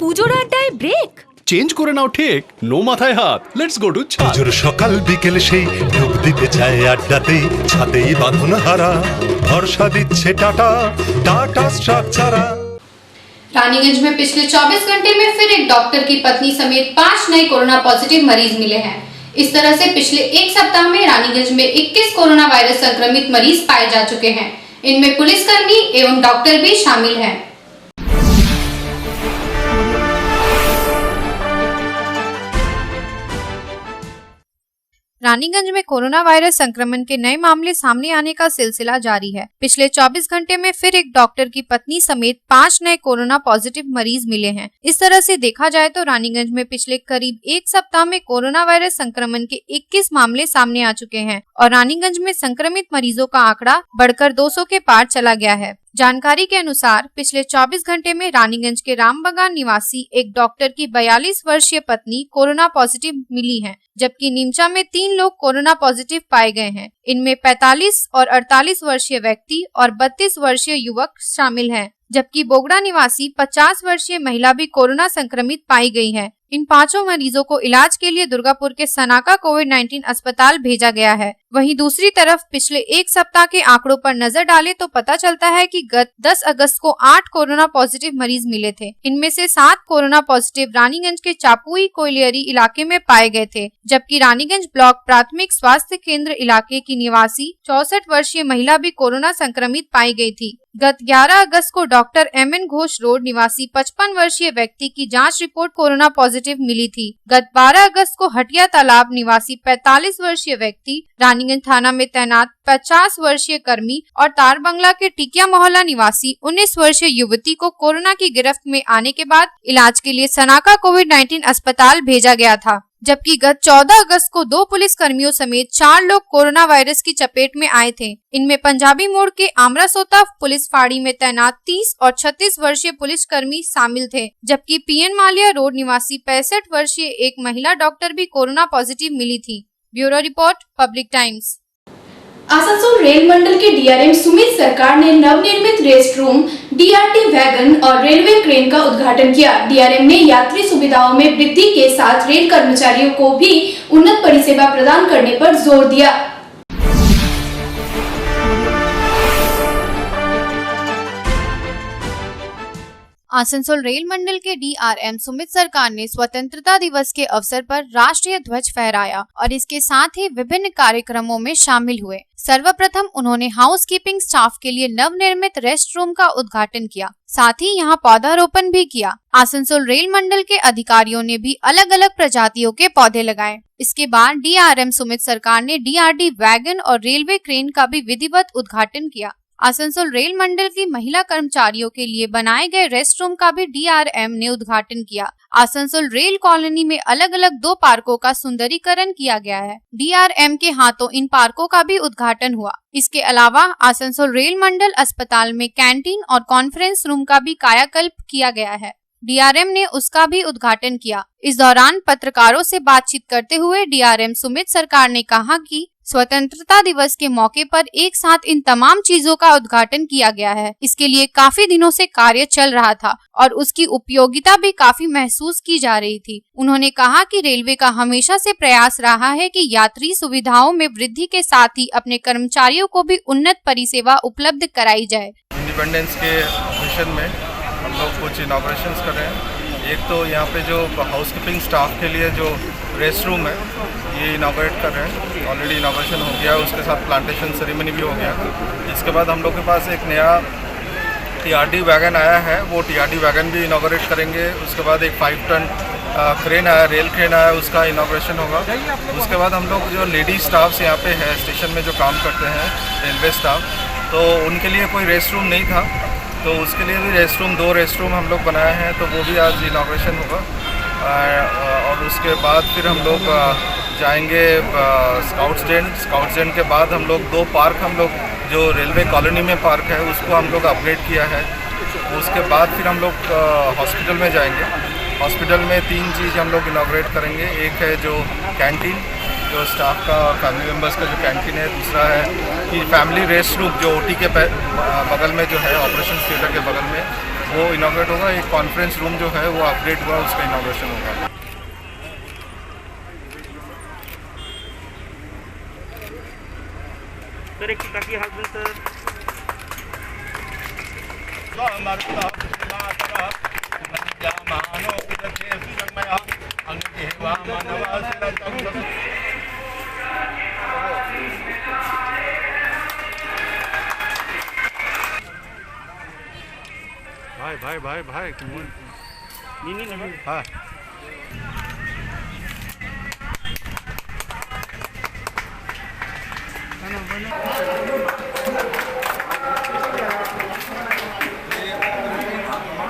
পুজোর আড্ডায় break change করে নাও ঠিক, no মাথায় হাত। Let's go to ছা। পুজোর সকাল বিকেল সেই ডুব দিতে চায় আড্ডাতেই, ছাদেই বাঁধন হারা ভরসা দিচ্ছে টাটা, টাটা স্ট্রাকচারা। रानीगंज में पिछले 24 घंटे में फिर एक डॉक्टर की पत्नी समेत 5 नए कोरोना पॉजिटिव मरीज मिले हैं। इस तरह से पिछले एक सप्ताह में रानीगंज में 21 कोरोना वायरस संक्रमित मरीज पाए जा चुके हैं। इनमें पुलिसकर्मी एवं डॉक्टर भी शामिल हैं। रानीगंज में कोरोना वायरस संक्रमण के नए मामले सामने आने का सिलसिला जारी है। पिछले 24 घंटे में फिर एक डॉक्टर की पत्नी समेत 5 नए कोरोना पॉजिटिव मरीज मिले हैं। इस तरह से देखा जाए तो रानीगंज में पिछले करीब एक सप्ताह में कोरोना वायरस संक्रमण के 21 मामले सामने आ चुके हैं और रानीगंज में संक्रमित मरीजों का आंकड़ा बढ़कर 200 के पार चला गया है। जानकारी के अनुसार पिछले 24 घंटे में रानीगंज के रामबगान निवासी एक डॉक्टर की 42 वर्षीय पत्नी कोरोना पॉजिटिव मिली है, जबकि नीमचा में 3 लोग कोरोना पॉजिटिव पाए गए हैं। इनमें 45 और 48 वर्षीय व्यक्ति और 32 वर्षीय युवक शामिल हैं, जबकि बोगड़ा निवासी 50 वर्षीय महिला भी कोरोना संक्रमित पाई गई है। इन 5 मरीजों को इलाज के लिए दुर्गापुर के सनाका कोविड-19 अस्पताल भेजा गया है। वहीं दूसरी तरफ पिछले एक सप्ताह के आंकड़ों पर नजर डालें तो पता चलता है कि गत 10 अगस्त को 8 कोरोना पॉजिटिव मरीज मिले थे। इनमें से 7 कोरोना पॉजिटिव रानीगंज के चापुई कोयलियरी इलाके में पाए गए थे, जबकि रानीगंज ब्लॉक प्राथमिक स्वास्थ्य केंद्र इलाके की निवासी 64 वर्षीय महिला भी कोरोना संक्रमित पाई गई थी। गत 11 अगस्त को डॉक्टर एमएन घोष रोड निवासी 55 वर्षीय व्यक्ति की जांच रिपोर्ट कोरोना पॉजिटिव मिली थी। गत 12 अगस्त को हटिया तालाब निवासी 45 वर्षीय व्यक्ति, रानीगंज थाना में तैनात 50 वर्षीय कर्मी और तार बंगला के टिकिया मोहल्ला निवासी 19 वर्षीय युवती को कोरोना की गिरफ्त में आने के बाद इलाज के लिए सनाका कोविड-19 अस्पताल भेजा गया था। जबकि गत 14 अगस्त को 2 पुलिस कर्मियों समेत 4 लोग कोरोना वायरस की चपेट में आए थे। इनमें पंजाबी मोड़ के आमरासोता पुलिस फाड़ी में तैनात 30 और 36 वर्षीय पुलिस कर्मी शामिल थे, जबकि पीएन मालिया रोड निवासी 65 वर्षीय एक महिला डॉक्टर भी कोरोना पॉजिटिव मिली थी। Bureau report, Public Times. Asansol rail मंडल के डीआरएम सुमित सरकार ने नवनिर्मित रेस्ट रूम, डीआरटी वैगन और रेलवे क्रेन का उद्घाटन किया। डीआरएम ने यात्री सुविधाओं में वृद्धि के साथ रेल कर्मचारियों को भी उन्नत परिसेवा प्रदान करने पर जोर दिया। आसनसोल रेल मंडल के डीआरएम सुमित सरकार ने स्वतंत्रता दिवस के अवसर पर राष्ट्रीय ध्वज फहराया और इसके साथ ही विभिन्न कार्यक्रमों में शामिल हुए। सर्वप्रथम उन्होंने हाउसकीपिंग स्टाफ के लिए नवनिर्मित रेस्ट रूम का उद्घाटन किया, साथ ही यहां पौधारोपण भी किया। आसनसोल रेल मंडल के अधिकारियों ने भी अलग अलग प्रजातियों के पौधे लगाए। इसके बाद डीआरएम सुमित सरकार ने डीआरटी वैगन और रेलवे क्रेन का भी विधिवत उद्घाटन किया। आसनसोल रेल मंडल की महिला कर्मचारियों के लिए बनाए गए रेस्ट रूम का भी डीआरएम ने उद्घाटन किया। आसनसोल रेल कॉलोनी में अलग अलग 2 पार्कों का सुंदरीकरण किया गया है। डीआरएम के हाथों इन पार्कों का भी उद्घाटन हुआ। इसके अलावा आसनसोल रेल मंडल अस्पताल में कैंटीन और कॉन्फ्रेंस रूम का भी कायाकल्प किया गया है। डीआरएम ने उसका भी उद्घाटन किया। इस दौरान पत्रकारों से बातचीत करते हुए डीआरएम सुमित सरकार ने कहा कि स्वतंत्रता दिवस के मौके पर एक साथ इन तमाम चीजों का उद्घाटन किया गया है। इसके लिए काफी दिनों से कार्य चल रहा था और उसकी उपयोगिता भी काफी महसूस की जा रही थी। उन्होंने कहा कि रेलवे का हमेशा से प्रयास रहा है कि यात्री सुविधाओं में वृद्धि के साथ ही अपने कर्मचारियों को भी उन्नत परिसेवा उपलब्ध कराई जाए। इंडिपेंडेंस के मिशन में हम लोग कुछ इनॉग्रेशंस कर रहे हैं। एक तो यहाँ पे जो हाउसकीपिंग स्टाफ के लिए जो रेस्ट रूम है ये इनॉग्रेट कर रहे हैं। ऑलरेडी इनॉग्रेशन हो गया, उसके साथ प्लांटेशन सेरेमनी भी हो गया। इसके बाद हम लोग के पास एक नया टीआरडी वैगन आया है, वो टीआरडी वैगन भी इनॉग्रेट करेंगे। उसके बाद एक 5 टन क्रेन आया, रेल क्रेन आया, उसका इनॉग्रेशन होगा। उसके बाद हम लोग जो लेडी स्टाफ्स यहाँ पे है स्टेशन में जो काम करते हैं रेलवे स्टाफ, तो उनके लिए कोई रेस्ट रूम नहीं था, तो उसके लिए भी रेस्ट रूम 2 रेस्ट रूम हम लोग बनाए हैं, तो वो भी आज इनॉग्रेशन होगा। और उसके बाद फिर हम लोग जाएंगे स्काउट्स डेन के बाद हम लोग 2 पार्क हम लोग जो रेलवे कॉलोनी में पार्क है उसको हम लोग अपग्रेड किया है। उसके बाद फिर हम लोग हॉस्पिटल में जाएंगे। हॉस्पिटल में 3 चीज़ हम लोग इनॉग्रेट करेंगे। एक है जो कैंटीन, जो स्टाफ का और फैमिली मेम्बर्स का जो कैंटीन है। दूसरा है कि फैमिली रेस्ट रूम जो ओटी के बगल में जो है ऑपरेशन थिएटर के बगल में वो इनॉग्रेट होगा। एक कॉन्फ्रेंस रूम जो है वो अपग्रेड हुआ, उसका इनॉग्रेशन होगा। सर एक काफी हाथ सर भाई नहीं हाँ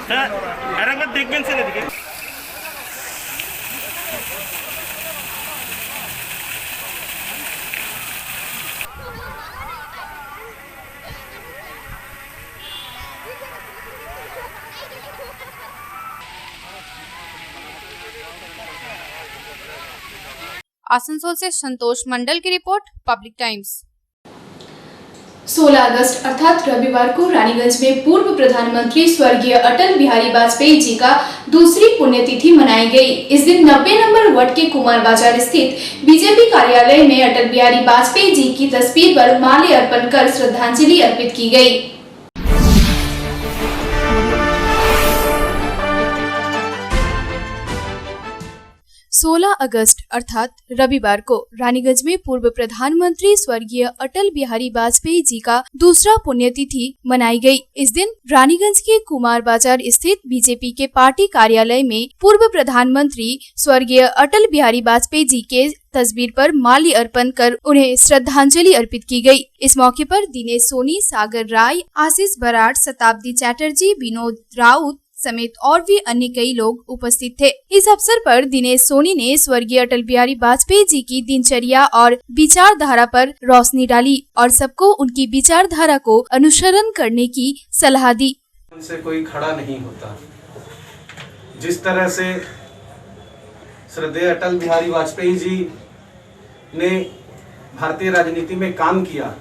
सर अरे मत देखने से नहीं दिखे। आसनसोल से संतोष मंडल की रिपोर्ट, पब्लिक टाइम्स। 16 अगस्त अर्थात रविवार को रानीगंज में पूर्व प्रधानमंत्री स्वर्गीय अटल बिहारी वाजपेयी जी का दूसरी पुण्यतिथि मनाई गई। इस दिन 90 नंबर वार्ड के कुमार बाजार स्थित बीजेपी कार्यालय में अटल बिहारी वाजपेयी जी की तस्वीर पर माल्य अर्पण कर श्रद्धांजलि अर्पित की गई। 16 अगस्त अर्थात रविवार को रानीगंज में पूर्व प्रधानमंत्री स्वर्गीय अटल बिहारी वाजपेयी जी का दूसरा पुण्यतिथि मनाई गई। इस दिन रानीगंज के कुमार बाजार स्थित बीजेपी के पार्टी कार्यालय में पूर्व प्रधानमंत्री स्वर्गीय अटल बिहारी वाजपेयी जी के तस्वीर पर माल्य अर्पण कर उन्हें श्रद्धांजलि अर्पित की गई। इस मौके पर दिनेश सोनी, सागर राय, आशीष बराड़, शताब्दी चैटर्जी, विनोद राउत समेत और भी अन्य कई लोग उपस्थित थे। इस अवसर पर दिनेश सोनी ने स्वर्गीय अटल बिहारी वाजपेयी जी की दिनचर्या और विचारधारा पर रोशनी डाली और सबको उनकी विचारधारा को अनुसरण करने की सलाह दी। उनसे कोई खड़ा नहीं होता। जिस तरह से श्रद्धेय अटल बिहारी वाजपेयी जी ने भारतीय राजनीति में काम किया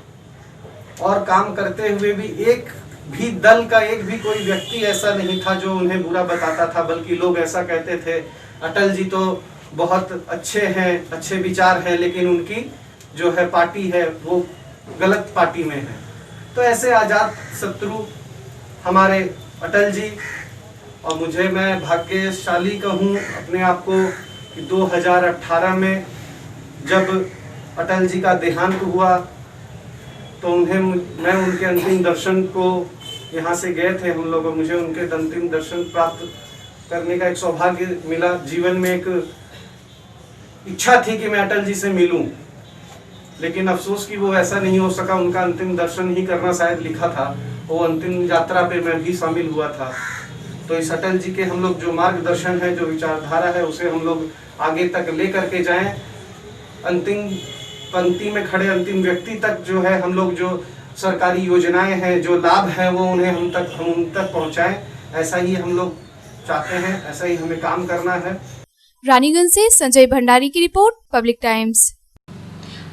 और काम करते हुए भी एक भी दल का एक भी कोई व्यक्ति ऐसा नहीं था जो उन्हें बुरा बताता था, बल्कि लोग ऐसा कहते थे अटल जी तो बहुत अच्छे हैं, अच्छे विचार हैं, लेकिन उनकी जो है पार्टी है वो गलत पार्टी में है। तो ऐसे आजाद शत्रु हमारे अटल जी, और मैं भाग्यशाली कहूँ अपने आप को कि 2018 में जब अटल जी का देहांत हुआ तो मैं उनके अंतिम दर्शन को यहाँ से गए थे हम लोग, मुझे उनके अंतिम दर्शन प्राप्त करने का एक सौभाग्य मिला। जीवन में एक इच्छा थी कि मैं अटल जी से मिलूं, लेकिन अफसोस कि वो ऐसा नहीं हो सका। उनका अंतिम दर्शन ही करना शायद लिखा था, वो अंतिम यात्रा पे मैं भी शामिल हुआ था। तो इस अटल जी के हम लोग जो मार्गदर्शन है, जो विचारधारा है, उसे हम लोग आगे तक ले करके जाएं। अंतिम पंक्ति में खड़े अंतिम व्यक्ति तक जो है हम लोग जो सरकारी योजनाएं हैं, जो लाभ है, वो उन्हें हम उन तक पहुंचाएं। ऐसा ही हम लोग चाहते हैं, ऐसा ही हमें काम करना है। रानीगंज से संजय भंडारी की report, Public times.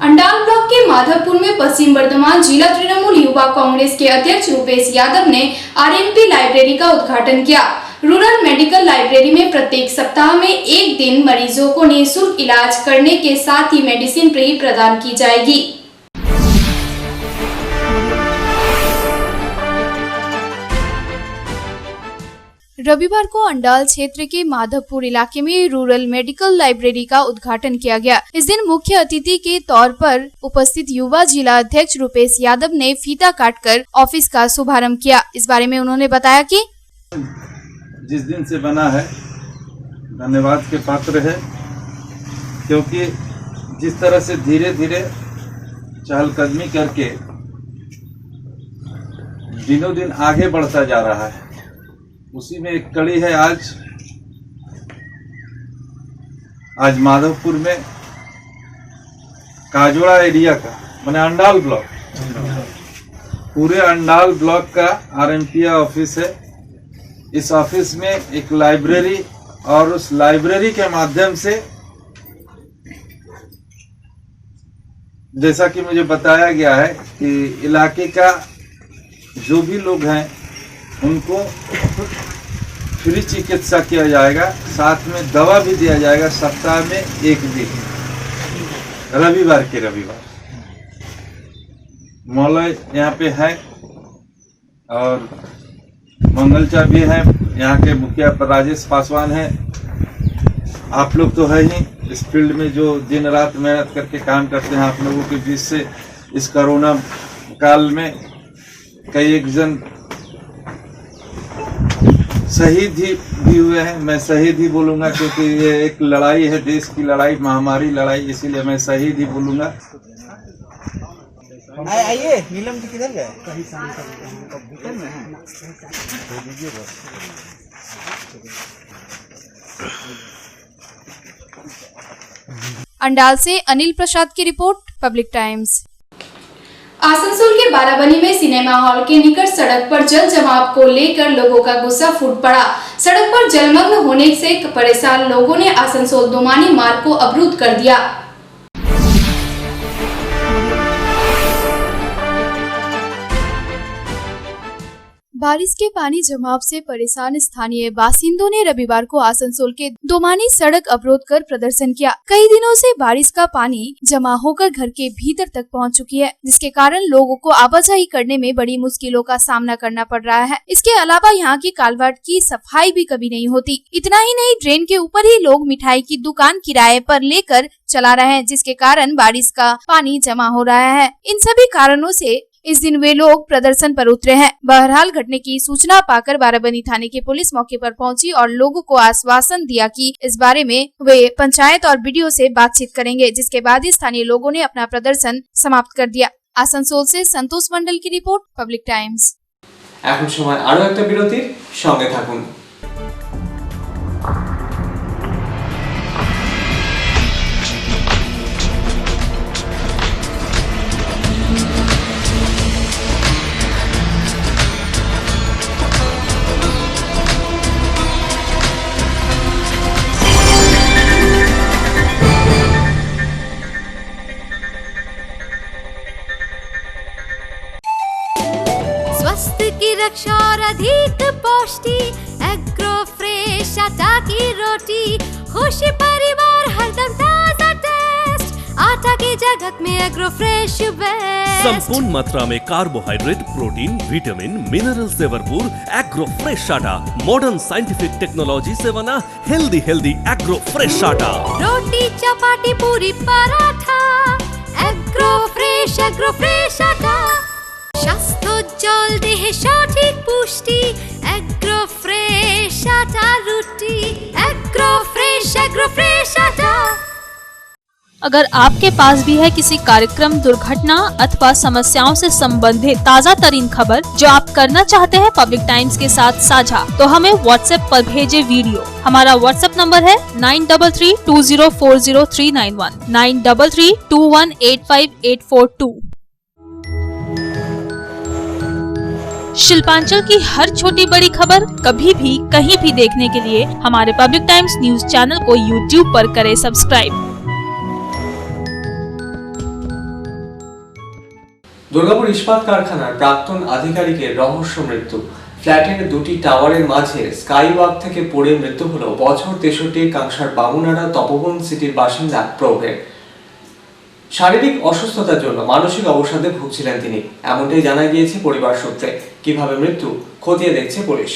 Andal block के माधवपुर में पश्चिम वर्धमान जिला तृणमूल युवा कांग्रेस के अध्यक्ष रूपेश यादव ने आरएमपी लाइब्रेरी का उद्घाटन किया। रूरल मेडिकल लाइब्रेरी में प्रत्येक सप्ताह में एक दिन मरीजों को निःशुल्क इलाज करने के साथ ही मेडिसिन फ्री प्रदान की जाएगी। रविवार को अंडाल क्षेत्र के माधवपुर इलाके में रूरल मेडिकल लाइब्रेरी का उद्घाटन किया गया। इस दिन मुख्य अतिथि के तौर पर उपस्थित युवा जिला अध्यक्ष रूपेश यादव ने फीता काटकर ऑफिस का शुभारंभ किया। इस बारे में उन्होंने बताया कि जिस दिन से बना है धन्यवाद के पात्र है, क्योंकि जिस तरह से धीरे धीरे चहलकदमी करके दिनों दिन आगे बढ़ता जा रहा है, उसी में एक कड़ी है आज माधवपुर में काजोड़ा एरिया का माने अंडाल ब्लॉक, पूरे अंडाल ब्लॉक का आरएमपी ऑफिस है। इस ऑफिस में एक लाइब्रेरी और उस लाइब्रेरी के माध्यम से जैसा कि मुझे बताया गया है कि इलाके का जो भी लोग हैं उनको फ्री चिकित्सा किया जाएगा, साथ में दवा भी दिया जाएगा सप्ताह में एक दिन, रविवार के रविवार। मौलय यहाँ पे है और मंगलचा भी है, यहाँ के मुखिया राजेश पासवान है। आप लोग तो है ही इस फील्ड में जो दिन रात मेहनत करके काम करते हैं। आप लोगों के बीच से इस कोरोना काल में कई एक जन शहीद भी हुए हैं। मैं शहीद ही बोलूँगा क्योंकि ये एक लड़ाई है, देश की लड़ाई, महामारी लड़ाई, इसीलिए मैं शहीद ही बोलूँगा। आइए नीलम जी किधर गए? अंडाल से अनिल प्रसाद की रिपोर्ट, पब्लिक टाइम्स। आसनसोल के बाराबनी में सिनेमा हॉल के निकट सड़क पर जल जमाव को लेकर लोगों का गुस्सा फूट पड़ा। सड़क पर जलमग्न होने से परेशान लोगों ने आसनसोल दुमानी मार्ग को अवरुद्ध कर दिया। बारिश के पानी जमाव से परेशान स्थानीय बासिंदों ने रविवार को आसनसोल के दोमानी सड़क अवरोध कर प्रदर्शन किया। कई दिनों से बारिश का पानी जमा होकर घर के भीतर तक पहुंच चुकी है, जिसके कारण लोगों को आवाजाही करने में बड़ी मुश्किलों का सामना करना पड़ रहा है। इसके अलावा यहाँ की कालवाट की सफाई भी कभी नहीं होती। इतना ही नहीं, ड्रेन के ऊपर ही लोग मिठाई की दुकान किराए पर लेकर चला रहे हैं, जिसके कारण बारिश का पानी जमा हो रहा है। इन सभी कारणों से इस दिन वे लोग प्रदर्शन पर उतरे हैं। बहरहाल घटने की सूचना पाकर बाराबनी थाने की पुलिस मौके पर पहुंची और लोगों को आश्वासन दिया कि इस बारे में वे पंचायत और बीडीओ से बातचीत करेंगे, जिसके बाद ही स्थानीय लोगों ने अपना प्रदर्शन समाप्त कर दिया। आसनसोल से संतोष मंडल की रिपोर्ट, पब्लिक टाइम्स। এখন সময় আরো একটা বিরতির, সঙ্গে থাকুন। स्वास्थ्य की रक्षा और अधिक पौष्टि, एग्रो फ्रेश आटा की रोटी, खुशी परिवार हरदम ताजा टेस्ट, आटा की जगत में एग्रो फ्रेश बेस्ट। संपूर्ण मात्रा में कार्बोहाइड्रेट, प्रोटीन, विटामिन, मिनरल से भरपूर एग्रो फ्रेश आटा, मॉडर्न साइंटिफिक टेक्नोलॉजी से बना हेल्दी एग्रो फ्रेश आटा। रोटी चपाटी पूरी पराठा, एग्रो फ्रेश आटा। স্বাস্থ্যোজ্জ্বল দেহে সঠিক পুষ্টি, এগ্রো ফ্রেশ আটা রুটি, এগ্রো ফ্রেশ আটা। अगर आपके पास भी है किसी कार्यक्रम, दुर्घटना अथवा समस्याओं से संबंधित ताज़ा तरीन खबर जो आप करना चाहते हैं पब्लिक टाइम्स के साथ साझा, तो हमें व्हाट्सएप पर भेजे वीडियो। हमारा व्हाट्सएप नंबर है 9332040391, 9332185842। शिल्पांचल की हर छोटी बड़ी खबर कभी भी कहीं भी देखने के लिए हमारे पब्लिक टाइम्स न्यूज चैनल को यूट्यूब पर करें सब्सक्राइब। দুর্গাপুর ইস্পাত কারখানার প্রাক্তন আধিকারিকের রহস্য মৃত্যু। ফ্ল্যাটের দুটি টাওয়ারের মাঝে স্কাই ওয়াক থেকে পড়ে মৃত্যু হলো বছর 63 কাংসার বামুনাড়া তপবন সিটির বাসিন্দা প্রভের। শারীরিক অসুস্থতার জন্য মানসিক অবসাদে ভুগছিলেন তিনি, এমনটাই জানা গিয়েছে পরিবার সূত্রে। কিভাবে মৃত্যু খতিয়ে দেখছে পুলিশ।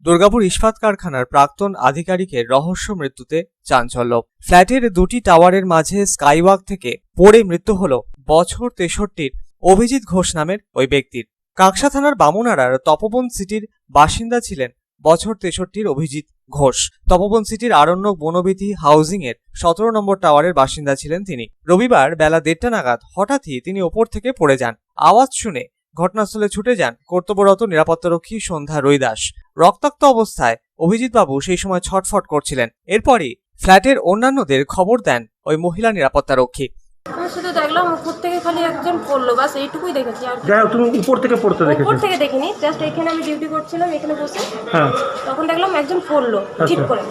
দুর্গাপুর ইস্পাত কারখানার প্রাক্তন আধিকারিকের রহস্য মৃত্যুতে চাঞ্চল্য। ফ্ল্যাটের দুটি টাওয়ারের মাঝে স্কাইওয়াক থেকে পড়ে মৃত্যু হল বছর 63 অভিজিৎ ঘোষ নামের ওই ব্যক্তির। কাকসা থানার বামুনাড়ার তপবন সিটির বাসিন্দা ছিলেন বছর 63 অভিজিৎ ঘোষ। তপবন সিটির আরণ্যক বনবিথি হাউজিং এর 17 নম্বর টাওয়ারের বাসিন্দা ছিলেন তিনি। রবিবার বেলা 1:30 নাগাদ হঠাৎই তিনি ওপর থেকে পড়ে যান। আওয়াজ শুনে ঘটনাস্থলে ছুটে যান কর্তব্যরত নিরাপত্তারক্ষী সন্ধ্যা রৈদাস। রক্তাক্ত অবস্থায় অভিজিৎ বাবু সেই সময় ছটফট করছিলেন। এরপরই ফ্ল্যাটের অন্যান্যদের খবর দেন ওই মহিলা নিরাপত্তারক্ষী। আমি শুধু দেখলাম উপর থেকে খালি একজন পড়লো, বাস এইটুকুই দেখেছি। আর তুমি উপর থেকে পড়তে দেখেছো? উপর থেকে দেখিনি, জাস্ট এখানে আমি ডিউটি করছিলাম, এখানে বসে তখন দেখলাম একজন পড়লো, ঠিক করে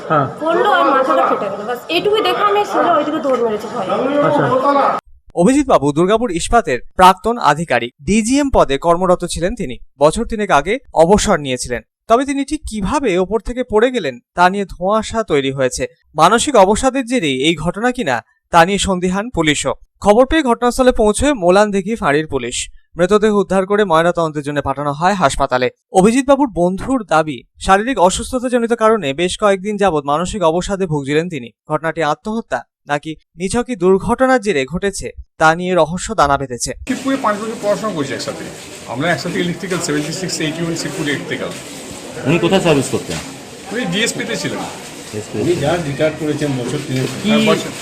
পড়লো আর মাথাটা ফেটে গেল, বাস এইটুকুই দেখে আমি সোজা ওইদিকে দৌড় মেরেছি ভয়। অভিজিৎ বাবু দুর্গাপুর ইস্পাতের প্রাক্তন আধিকারিক, ডিজিএম পদে কর্মরত ছিলেন তিনি। বছর 3 আগে অবসর নিয়েছিলেন। তবে তিনি ঠিক কিভাবে ওপর থেকে পড়ে গেলেন তা নিয়ে ধোঁয়াশা তৈরি হয়েছে। মানসিক অবসাদের জেরেই এই ঘটনা কিনা তা নিয়ে সন্দিহান পুলিশও। খবর পেয়ে ঘটনাস্থলে পৌঁছয় মোলানদিঘি ফাঁড়ির পুলিশ। মৃতদেহ উদ্ধার করে ময়নাতদন্তের জন্য পাঠানো হয় হাসপাতালে। অভিজিৎ বাবুর বন্ধুর দাবি, শারীরিক অসুস্থতাজনিত কারণে বেশ কয়েকদিন যাবৎ মানসিক অবসাদে ভুগছিলেন তিনি। ঘটনাটি আত্মহত্যা নাকি নিছকই দুর্ঘটনার জেরে ঘটেছে তা নিয়ে রহস্য দানা বেঁধেছে। শিবপুরে 5 বছর পড়াশোনা করেছি একসাথে। আমরা একসাথে ইলেকট্রিক্যাল 76 81 শিবপুরে ইলেকট্রিক্যাল। উনি কোথায় সার্ভিস করতেন? উনি ডিএসপিতে ছিলেন। উনি যা রিটায়ার করেছেন বছর 3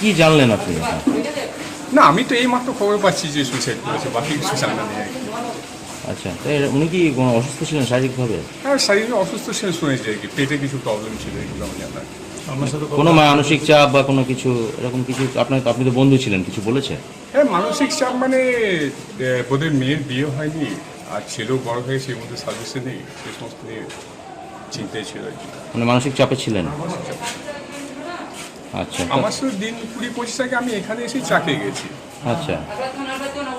কি জানলেন আপনি? না, আমি তো এই মাত্র খবর পাচ্ছি যে সুইসাইড করেছে, বাকি কিছু জানা নেই। আচ্ছা, তাই উনি কি কোনো অসুস্থ ছিলেন শারীরিকভাবে? হ্যাঁ, শারীরিক অসুস্থ ছিলেন শুনেছি আর কি, পেটে কিছু প্রবলেম ছিল, এগুলো আমি জানি। কোনো মানসিক চাপ বা কোনো কিছু এরকম কিছু আপনি তো বন্ধু ছিলেন, কিছু বলেছে? হ্যাঁ, মানসিক চাপ মানে বোধহয় মেয়ের বিয়ে হয়নি আর ছেলেও বড় হয়ে সেই মধ্যে সার্ভিসে নেই, সে সমস্ত নিয়ে চিন্তায় ছিল আর কি। মানে মানসিক চাপে ছিলেন। আচ্ছা, আমার শুধু দিন 20-25 আগে আমি এখানে এসে চাকে গেছি। আচ্ছা,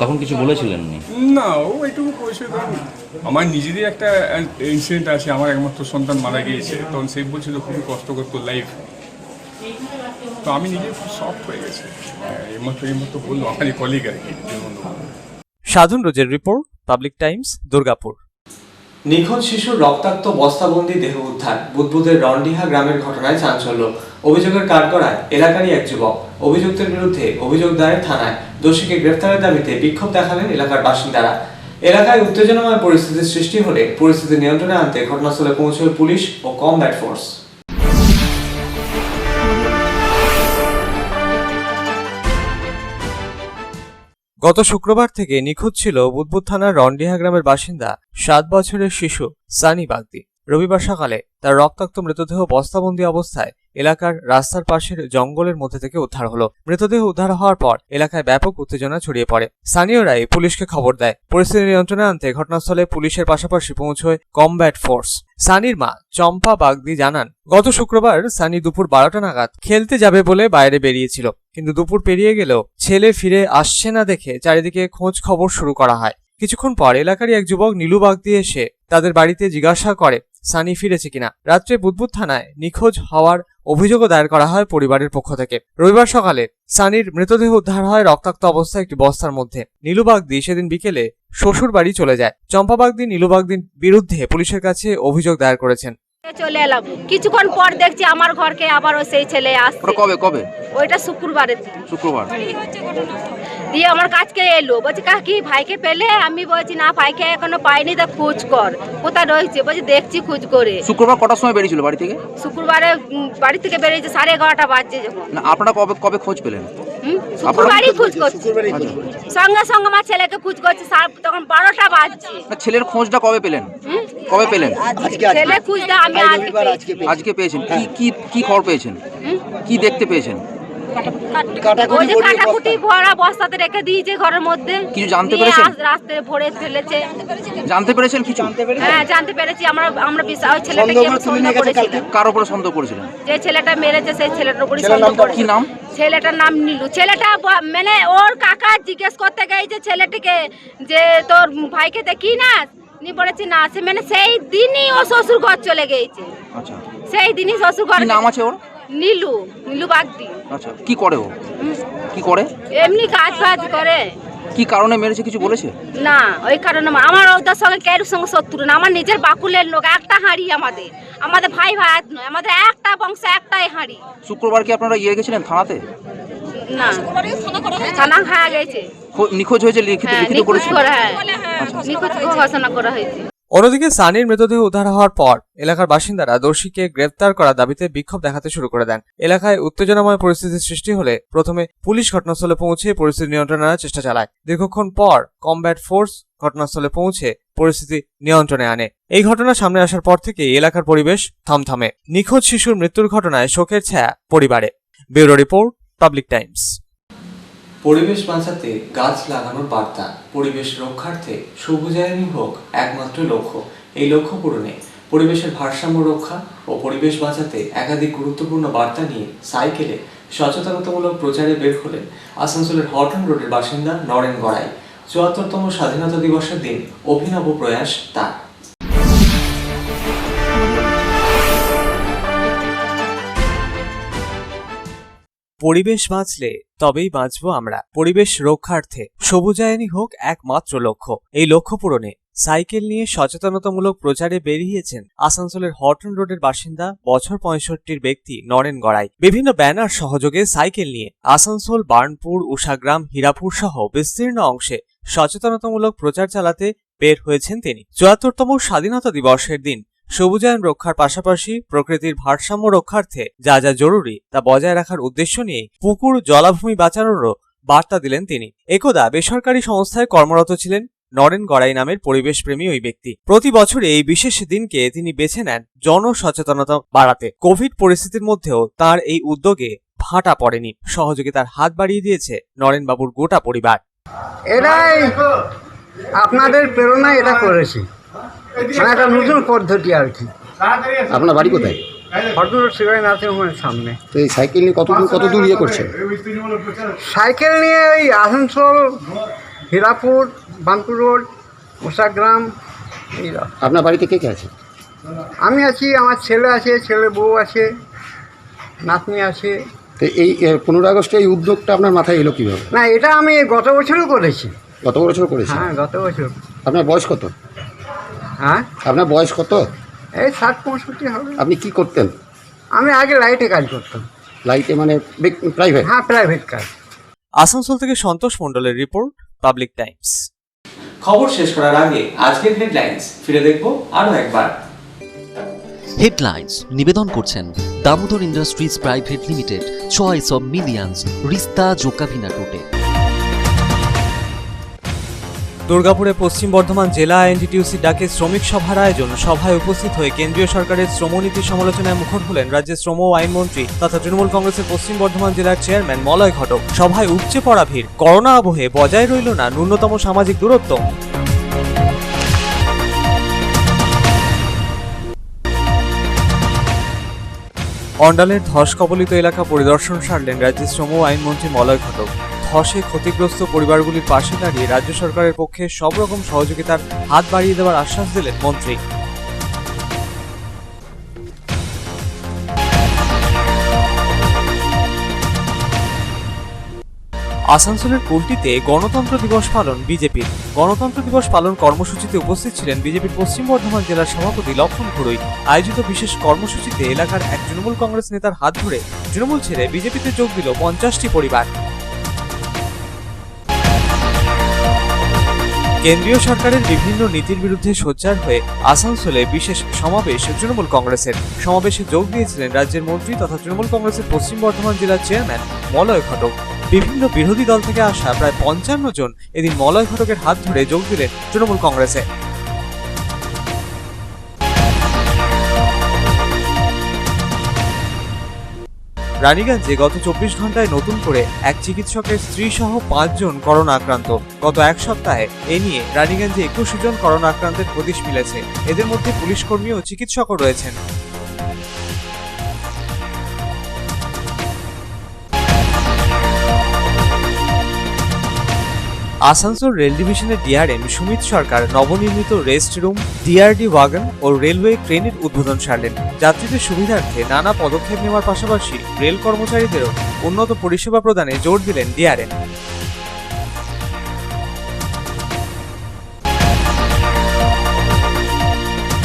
তখন কিছু বলেছিলেন নি? না, ও এটুকু বলছে, আমার নিজেরই একটা ইনসিডেন্ট আছে, আমার একমাত্র সন্তান মারা গিয়েছে, তখন সে বলছিল খুবই কষ্টকর তোর লাইফ। তো আমি নিজে খুব সফট হয়ে গেছি, এইমাত্র বললো আমার কলিগ আর কি। সাধন রোজের রিপোর্ট, পাবলিক টাইমস, দুর্গাপুর। নিখোঁজ শিশুর রক্তাক্ত বস্তাবন্দি দেহ উদ্ধার। বুদবুদের রন্ডিহা গ্রামের ঘটনায় চাঞ্চল্য। অভিযোগের কাঠগড়ায় এলাকারই এক যুবক। অভিযুক্তের বিরুদ্ধে অভিযোগ দায়ের থানায়। দোষীকে গ্রেফতারের দাবিতে বিক্ষোভ দেখালেন এলাকার বাসিন্দারা। এলাকায় উত্তেজনাময় পরিস্থিতির সৃষ্টি হলে পরিস্থিতি নিয়ন্ত্রণে আনতে ঘটনাস্থলে পৌঁছয় পুলিশ ও কমব্যাট ফোর্স। গত শুক্রবার থেকে নিখোঁজ ছিল বুদবুদ থানার রন্ডিহা গ্রামের বাসিন্দা 7 বছরের শিশু সানি বাগদি। রবিবার সকালে তার রক্তাক্ত মৃতদেহ বস্তাবন্দি অবস্থায় এলাকার রাস্তার পাশের জঙ্গলের মধ্যে থেকে উদ্ধার হলো। মৃতদেহ উদ্ধার হওয়ার পর এলাকায় ব্যাপক উত্তেজনা ছড়িয়ে পড়ে। স্থানীয়রাই পুলিশকে খবর দেয়। পরিস্থিতি নিয়ন্ত্রণে আনতে ঘটনাস্থলে পুলিশের পাশাপাশি পৌঁছয় কমব্যাট ফোর্স। সানির মা চম্পা বাগদি জানান, গত শুক্রবার সানি দুপুর 12টা নাগাদ খেলতে যাবে বলে বাইরে বেরিয়েছিল, কিন্তু দুপুর পেরিয়ে গেলেও ছেলে ফিরে আসছে না দেখে চারিদিকে খোঁজ খবর শুরু করা হয়। কিছুক্ষণ পর এলাকারই এক যুবক নীলু বাগদি এসে তাদের বাড়িতে জিজ্ঞাসা করে সানি ফিরেছে কিনা। রাত্রে বুদবুদ থানায় নিখোঁজ হওয়ার অভিযোগও দায়ের করা হয় পরিবারের পক্ষ থেকে। রবিবার সকালে সানির মৃতদেহ উদ্ধার হয় রক্তাক্ত অবস্থায় একটি বস্তার মধ্যে। নীলু বাগদি সেদিন বিকেলে শ্বশুর বাড়ি চলে যায়। চম্পা বাগদি নীলু বাগদির বিরুদ্ধে পুলিশের কাছে অভিযোগ দায়ের করেছেন। চলে এলাম, কিছুক্ষণ পর দেখছি আমার ঘরকে আবার সেই ছেলে আসছে। কবে? ওইটা শুক্রবার দিয়ে আমার কাছকে এলো, বলছি কাকি ভাইকে পেলে? আমি বলছি না, ভাইকে এখনো পাইনি, তা খোঁজ কর, কোথায় রয়েছে? বলছি দেখছি খোঁজ করে। শুক্রবার কটার সময় বেরিয়েছিল বাড়ি থেকে? শুক্রবারে বাড়ি থেকে বেরিয়েছে 11:30 বাজছে যখন। না, আপনারা কবে খোঁজ পেলেন? শুক্রবারই খোঁজ করছি, সঙ্গে সঙ্গে আমার ছেলেকে খোঁজ করছি, তখন 12টা বাজছে। ছেলের খোঁজটা কবে পেলেন? ছেলে খুঁজতে আমি আজকে পেয়েছেন। কি খবর পেয়েছেন? কি দেখতে পেয়েছেন? কাটাকুটি ভরা বস্তাতে রেখে দিয়েছে ঘরের মধ্যে। কিছু জানতে পেরেছেন? রাস্তায় ভরে ফেলেছে। জানতে পেরেছেন কিছু? হ্যাঁ, জানতে পেরেছি। আমরা ওই ছেলেটাকে সন্দেহ করেছিলাম। কার উপরে সন্দেহ করেছিলেন? যে ছেলেটা মেরেছে সেই ছেলেটার উপরে সন্দেহ করেছি। কি নাম? ছেলেটার নাম নীলু। ছেলেটা মানে ওর কাকা জিজ্ঞেস করতে গেছে ছেলেটিকে যে তোর ভাইকে দেখি না, নি বলেছি না। সে মানে সেই দিনই ও শ্বশুর ঘর চলে গেছে। আচ্ছা, সেই দিনই শ্বশুর ঘর। কি নাম আছে ওর? নীলু বাগদি। আচ্ছা, কি করে ও? কি করে? এমনি কাজ করে। কি কারণে মেরেছে কিছু বলেছে? না, ওই কারণে আমার ওদের সঙ্গে কারোর সঙ্গে শত্রু না। আমার নিজের বাকুলের লোক, একটা হাঁড়ি আমাদের ভাই নয়, আমাদের একটা বংশ, একটাই হাঁড়ি। শুক্রবার কি আপনারা গেছিলেন থানাতে? না, থানা খাওয়া গেছে। নিখোঁজ হয়েছে লিখিত করেছে? নিখোঁজ ঘোষণা করা হয়েছে। অন্যদিকে সানির মৃতদেহ উদ্ধার হওয়ার পর এলাকার বাসিন্দারা দোষীকে গ্রেফতার করার দাবিতে বিক্ষোভ দেখাতে শুরু করে দেন। এলাকায় উত্তেজনাময় পরিস্থিতির সৃষ্টি হলে প্রথমে পুলিশ ঘটনাস্থলে পৌঁছে পরিস্থিতি নিয়ন্ত্রণে আনার চেষ্টা চালায়। দীর্ঘক্ষণ পর কমব্যাট ফোর্স ঘটনাস্থলে পৌঁছে পরিস্থিতি নিয়ন্ত্রণে আনে। এই ঘটনা সামনে আসার পর থেকে এলাকার পরিবেশ থমথমে। নিখোঁজ শিশুর মৃত্যুর ঘটনায় শোকের ছায়া পরিবারে। Bureau report, public Times. পরিবেশ বাঁচাতে গাছ লাগানোর বার্তা, পরিবেশ রক্ষার্থে সবুজায়নই হোক একমাত্র লক্ষ্য। এই লক্ষ্য পূরণে পরিবেশের ভারসাম্য রক্ষা ও পরিবেশ বাঁচাতে একাধিক গুরুত্বপূর্ণ বার্তা নিয়ে সাইকেলে সচেতনতামূলক প্রচারে বের হলেন আসানসোলের হটন রোডের বাসিন্দা নরেন গড়াই। ৭৪তম স্বাধীনতা দিবসের দিন অভিনব প্রয়াস তার। পরিবেশ বাঁচলে তবেই বাঁচবো আমরা। পরিবেশ রক্ষার্থে সবুজায়নই হোক একমাত্র লক্ষ্য। এই লক্ষ্য পূরণে সাইকেল নিয়ে সচেতনতামূলক প্রচারে বেরিয়েছেন আসানসোলের হটন রোডের বাসিন্দা বছর ৬৫-র ব্যক্তি নরেন গড়াই। বিভিন্ন ব্যানার সহযোগে সাইকেল নিয়ে আসানসোল, বার্নপুর, উষাগ্রাম, হীরাপুর সহ বিস্তীর্ণ অংশে সচেতনতামূলক প্রচার চালাতে বের হয়েছেন তিনি। ৭৪তম স্বাধীনতা দিবসের দিন সবুজায়ন রক্ষার পাশাপাশি প্রকৃতির ভারসাম্য রক্ষার্থে যা যা জরুরি তা বজায় রাখার উদ্দেশ্য নিয়ে পুকুর, জলাভূমি বাঁচানোরও বার্তা দিলেন তিনি। একদা বেসরকারি সংস্থায় কর্মরত ছিলেন নরেন গড়াই নামের পরিবেশপ্রেমী ওই ব্যক্তি। প্রতি বছর এই বিশেষ দিনকে তিনি বেছে নেন জনসচেতনতা বাড়াতে। কোভিড পরিস্থিতির মধ্যেও তার এই উদ্যোগে ভাটা পড়েনি। সহযোগিতার হাত বাড়িয়ে দিয়েছে নরেন বাবুর গোটা পরিবার। এটাই আপনাদের প্রেরণায় এটা করেছি, একটা নতুন পদ্ধতি আর কি। আপনার বাড়ি কোথায়? ভদ্রলোক শিবাই নার্সিংহোমের সামনে। তো এই সাইকেল নিয়ে কত দূর ইয়ে করছে? সাইকেল নিয়ে ওই আসানসোল, হীরাপুর, বানপুর রোড, উষাগ্রাম। আপনার বাড়িতে কে কে আছে? আমি আছি, আমার ছেলে আছে, ছেলে বউ আছে, নাতনি আছে। তো এই 15 আগস্টে এই উদ্যোগটা আপনার মাথায় এলো কীভাবে? না, এটা আমি গত বছরও করেছি। গত বছর করেছি? হ্যাঁ, গত বছর। আপনার বয়স কত? হ্যাঁ, আপনার বয়স কত? এই 60-65 হবে। আপনি কি করতেন? আমি আগে লাইটে কাজ করতাম। লাইটে মানে প্রাইভেট? হ্যাঁ, প্রাইভেট কাজ। আসানসোল থেকে সন্তোষ মণ্ডলের রিপোর্ট, পাবলিক টাইমস। খবর শেষ করার আগে আজকের হেডলাইন্স ফিরে দেখব আরো একবার। হেডলাইন্স নিবেদন করছেন Damodar industries private limited, choice of millions, রিস্তা জোকাভিনা টোটে। দুর্গাপুরে পশ্চিম বর্ধমান জেলা আইএনটিটিউসি ডাকে শ্রমিক সভার আয়োজন। সভায় উপস্থিত হয়ে কেন্দ্রীয় সরকারের শ্রমনীতি সমালোচনায় মুখর হলেন রাজ্যের শ্রম ও আইনমন্ত্রী তথা তৃণমূল কংগ্রেসের পশ্চিম বর্ধমান জেলার চেয়ারম্যান মলয় ঘটক। সভায় উপচে পড়া ভিড়। করোনা আবহে বজায় রইল না ন্যূনতম সামাজিক দূরত্ব। অন্ডালের ধস কবলিত এলাকা পরিদর্শন সারলেন রাজ্যের শ্রম ও আইনমন্ত্রী মলয় ঘটক। ধসে ক্ষতিগ্রস্ত পরিবারগুলির পাশে দাঁড়িয়ে রাজ্য সরকারের পক্ষে সব রকম সহযোগিতার হাত বাড়িয়ে দেওয়ার আশ্বাস দিলেন মন্ত্রী। আসানসোলের কুলটিতে গণতন্ত্র দিবস পালন বিজেপির। গণতন্ত্র দিবস পালন কর্মসূচিতে উপস্থিত ছিলেন বিজেপির পশ্চিম বর্ধমান জেলার সভাপতি লক্ষণ ঘুরুই। আয়োজিত বিশেষ কর্মসূচিতে এলাকার এক তৃণমূল কংগ্রেস নেতার হাত ধরে তৃণমূল ছেড়ে বিজেপিতে যোগ দিল 50টি পরিবার। কেন্দ্রীয় সরকারের বিভিন্ন নীতির বিরুদ্ধে সোচ্চার হয়ে আসানসোলে বিশেষ সমাবেশ তৃণমূল কংগ্রেসের। সমাবেশে যোগ দিয়েছিলেন রাজ্যের মন্ত্রী তথা তৃণমূল কংগ্রেসের পশ্চিম বর্ধমান জেলার চেয়ারম্যান মলয় ঘটক। বিভিন্ন বিরোধী দল থেকে আসা প্রায় 55 জন এদিন মলয় ঘটকের হাত ধরে যোগ দিলেন তৃণমূল কংগ্রেসে। রানীগঞ্জে গত 24 ঘন্টায় নতুন করে এক চিকিৎসকের স্ত্রী সহ 5 জন করোনা আক্রান্ত। গত এক সপ্তাহে এ নিয়ে রানীগঞ্জে 21 জন করোনা আক্রান্তের হদিশ মিলেছে। এদের মধ্যে পুলিশ কর্মী ও চিকিৎসকও রয়েছেন। আসানসোল রেল ডিভিশনের ডিআরএম সুমিত সরকার নবনির্মিত রেস্ট রুম, ডিআরডি ওয়াগন ও রেলওয়ে ট্রেনের উদ্বোধন সারলেন। যাত্রীদের সুবিধার্থে নানা পদক্ষেপ নেওয়ার পাশাপাশি রেল কর্মচারীদেরও উন্নত পরিষেবা প্রদানে জোর দিলেন ডিআরএম।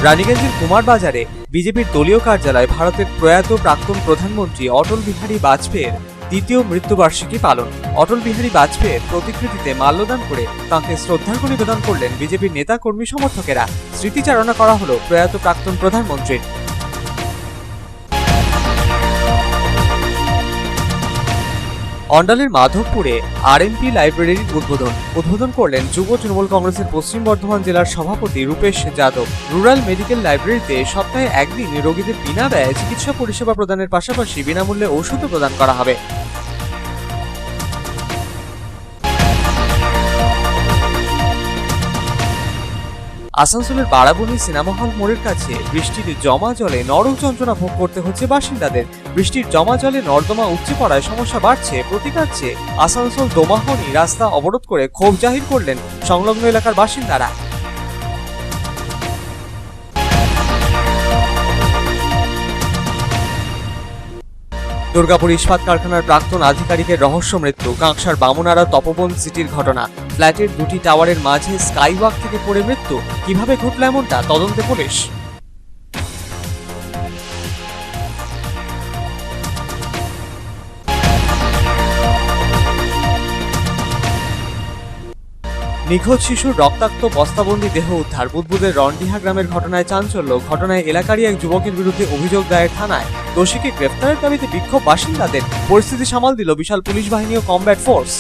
রানীগঞ্জের কুমার বাজারে বিজেপির দলীয় কার্যালয়ে ভারতের প্রয়াত প্রাক্তন প্রধানমন্ত্রী অটল বিহারী বাজপেয়ীর দ্বিতীয় মৃত্যুবার্ষিকী পালন। অটল বিহারী বাজপেয়ীর প্রতিকৃতিতে মাল্যদান করে তাঁকে শ্রদ্ধার্ঘ্য নিবেদন করলেন বিজেপির নেতা কর্মী সমর্থকেরা। স্মৃতিচারণা করা হলো প্রয়াত প্রাক্তন প্রধানমন্ত্রীর। অন্ডালের মাধবপুরে আরএমপি লাইব্রেরির উদ্বোধন করলেন যুব তৃণমূল কংগ্রেসের পশ্চিম বর্ধমান জেলার সভাপতি রূপেশ যাদব। রুরাল মেডিকেল লাইব্রেরিতে সপ্তাহে একদিন রোগীদের বিনা ব্যয়ে চিকিৎসা পরিষেবা প্রদানের পাশাপাশি বিনামূল্যে ওষুধও প্রদান করা হবে। আসানসোলের বারাবণী সিনেমা হল মোড়ের কাছে বৃষ্টির জমা জলে নরক যন্ত্রণা ভোগ করতে হচ্ছে বাসিন্দাদের। বৃষ্টির জমা জলে নর্দমা উপচে পড়ায় সমস্যা বাড়ছে প্রতিকারছে আসানসোল দোমাহনি রাস্তা অবরোধ করে ক্ষোভ জাহির করলেন সংলগ্ন এলাকার বাসিন্দারা। দুর্গাপুর ইস্পাত কারখানার প্রাক্তন আধিকারিকের রহস্য মৃত্যু। কাঁকসার বামুনারা তপবন সিটির ঘটনা। ফ্ল্যাটের দুটি টাওয়ারের মাঝে স্কাইওয়াক থেকে পড়ে মৃত্যু। কিভাবে ঘটল এমনটা তদন্তে পুলিশ। নিখোঁজ শিশুর রক্তাক্ত বস্তাবন্দি দেহ উদ্ধার। বুদবুদের রনডিহা গ্রামের ঘটনায় চাঞ্চল্য। ঘটনায় এলাকারই এক যুবকের বিরুদ্ধে অভিযোগ দায়ের থানায়। দোষীকে গ্রেফতারের দাবিতে বিক্ষোভ বাসিন্দাদের। পরিস্থিতি সামাল দিল বিশাল পুলিশ বাহিনী ও কমব্যাট ফোর্স।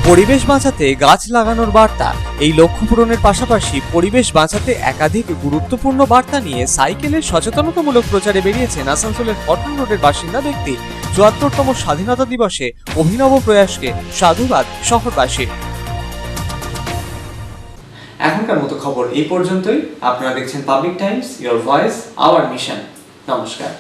পরিবেশ বাঁচাতে গাছ লাগানোর বার্তা। এই লক্ষ্য পূরণের পাশাপাশি পরিবেশ বাঁচাতে একাধিক গুরুত্বপূর্ণ বার্তা নিয়ে সাইকেলের সচেতনতামূলক প্রচারে বেরিয়েছেন আসানসোলের কটন রোডের বাসিন্দা ব্যক্তি। ৭৪তম স্বাধীনতা দিবসে অভিনব প্রয়াসকে সাধুবাদ শহরবাসীর। এখনকার মতো খবর এই পর্যন্তই। আপনারা দেখছেন public Times, your voice hour mission. নমস্কার।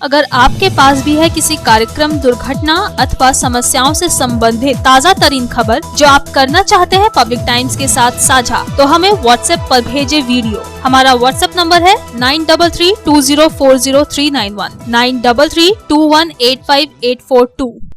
अगर आपके पास भी है किसी कार्यक्रम, दुर्घटना अथवा समस्याओं से संबंधित ताज़ा तरीन खबर जो आप करना चाहते हैं पब्लिक टाइम्स के साथ साझा, तो हमें व्हाट्सएप पर भेजे वीडियो। हमारा व्हाट्सएप नंबर है 9332040391 9332185842।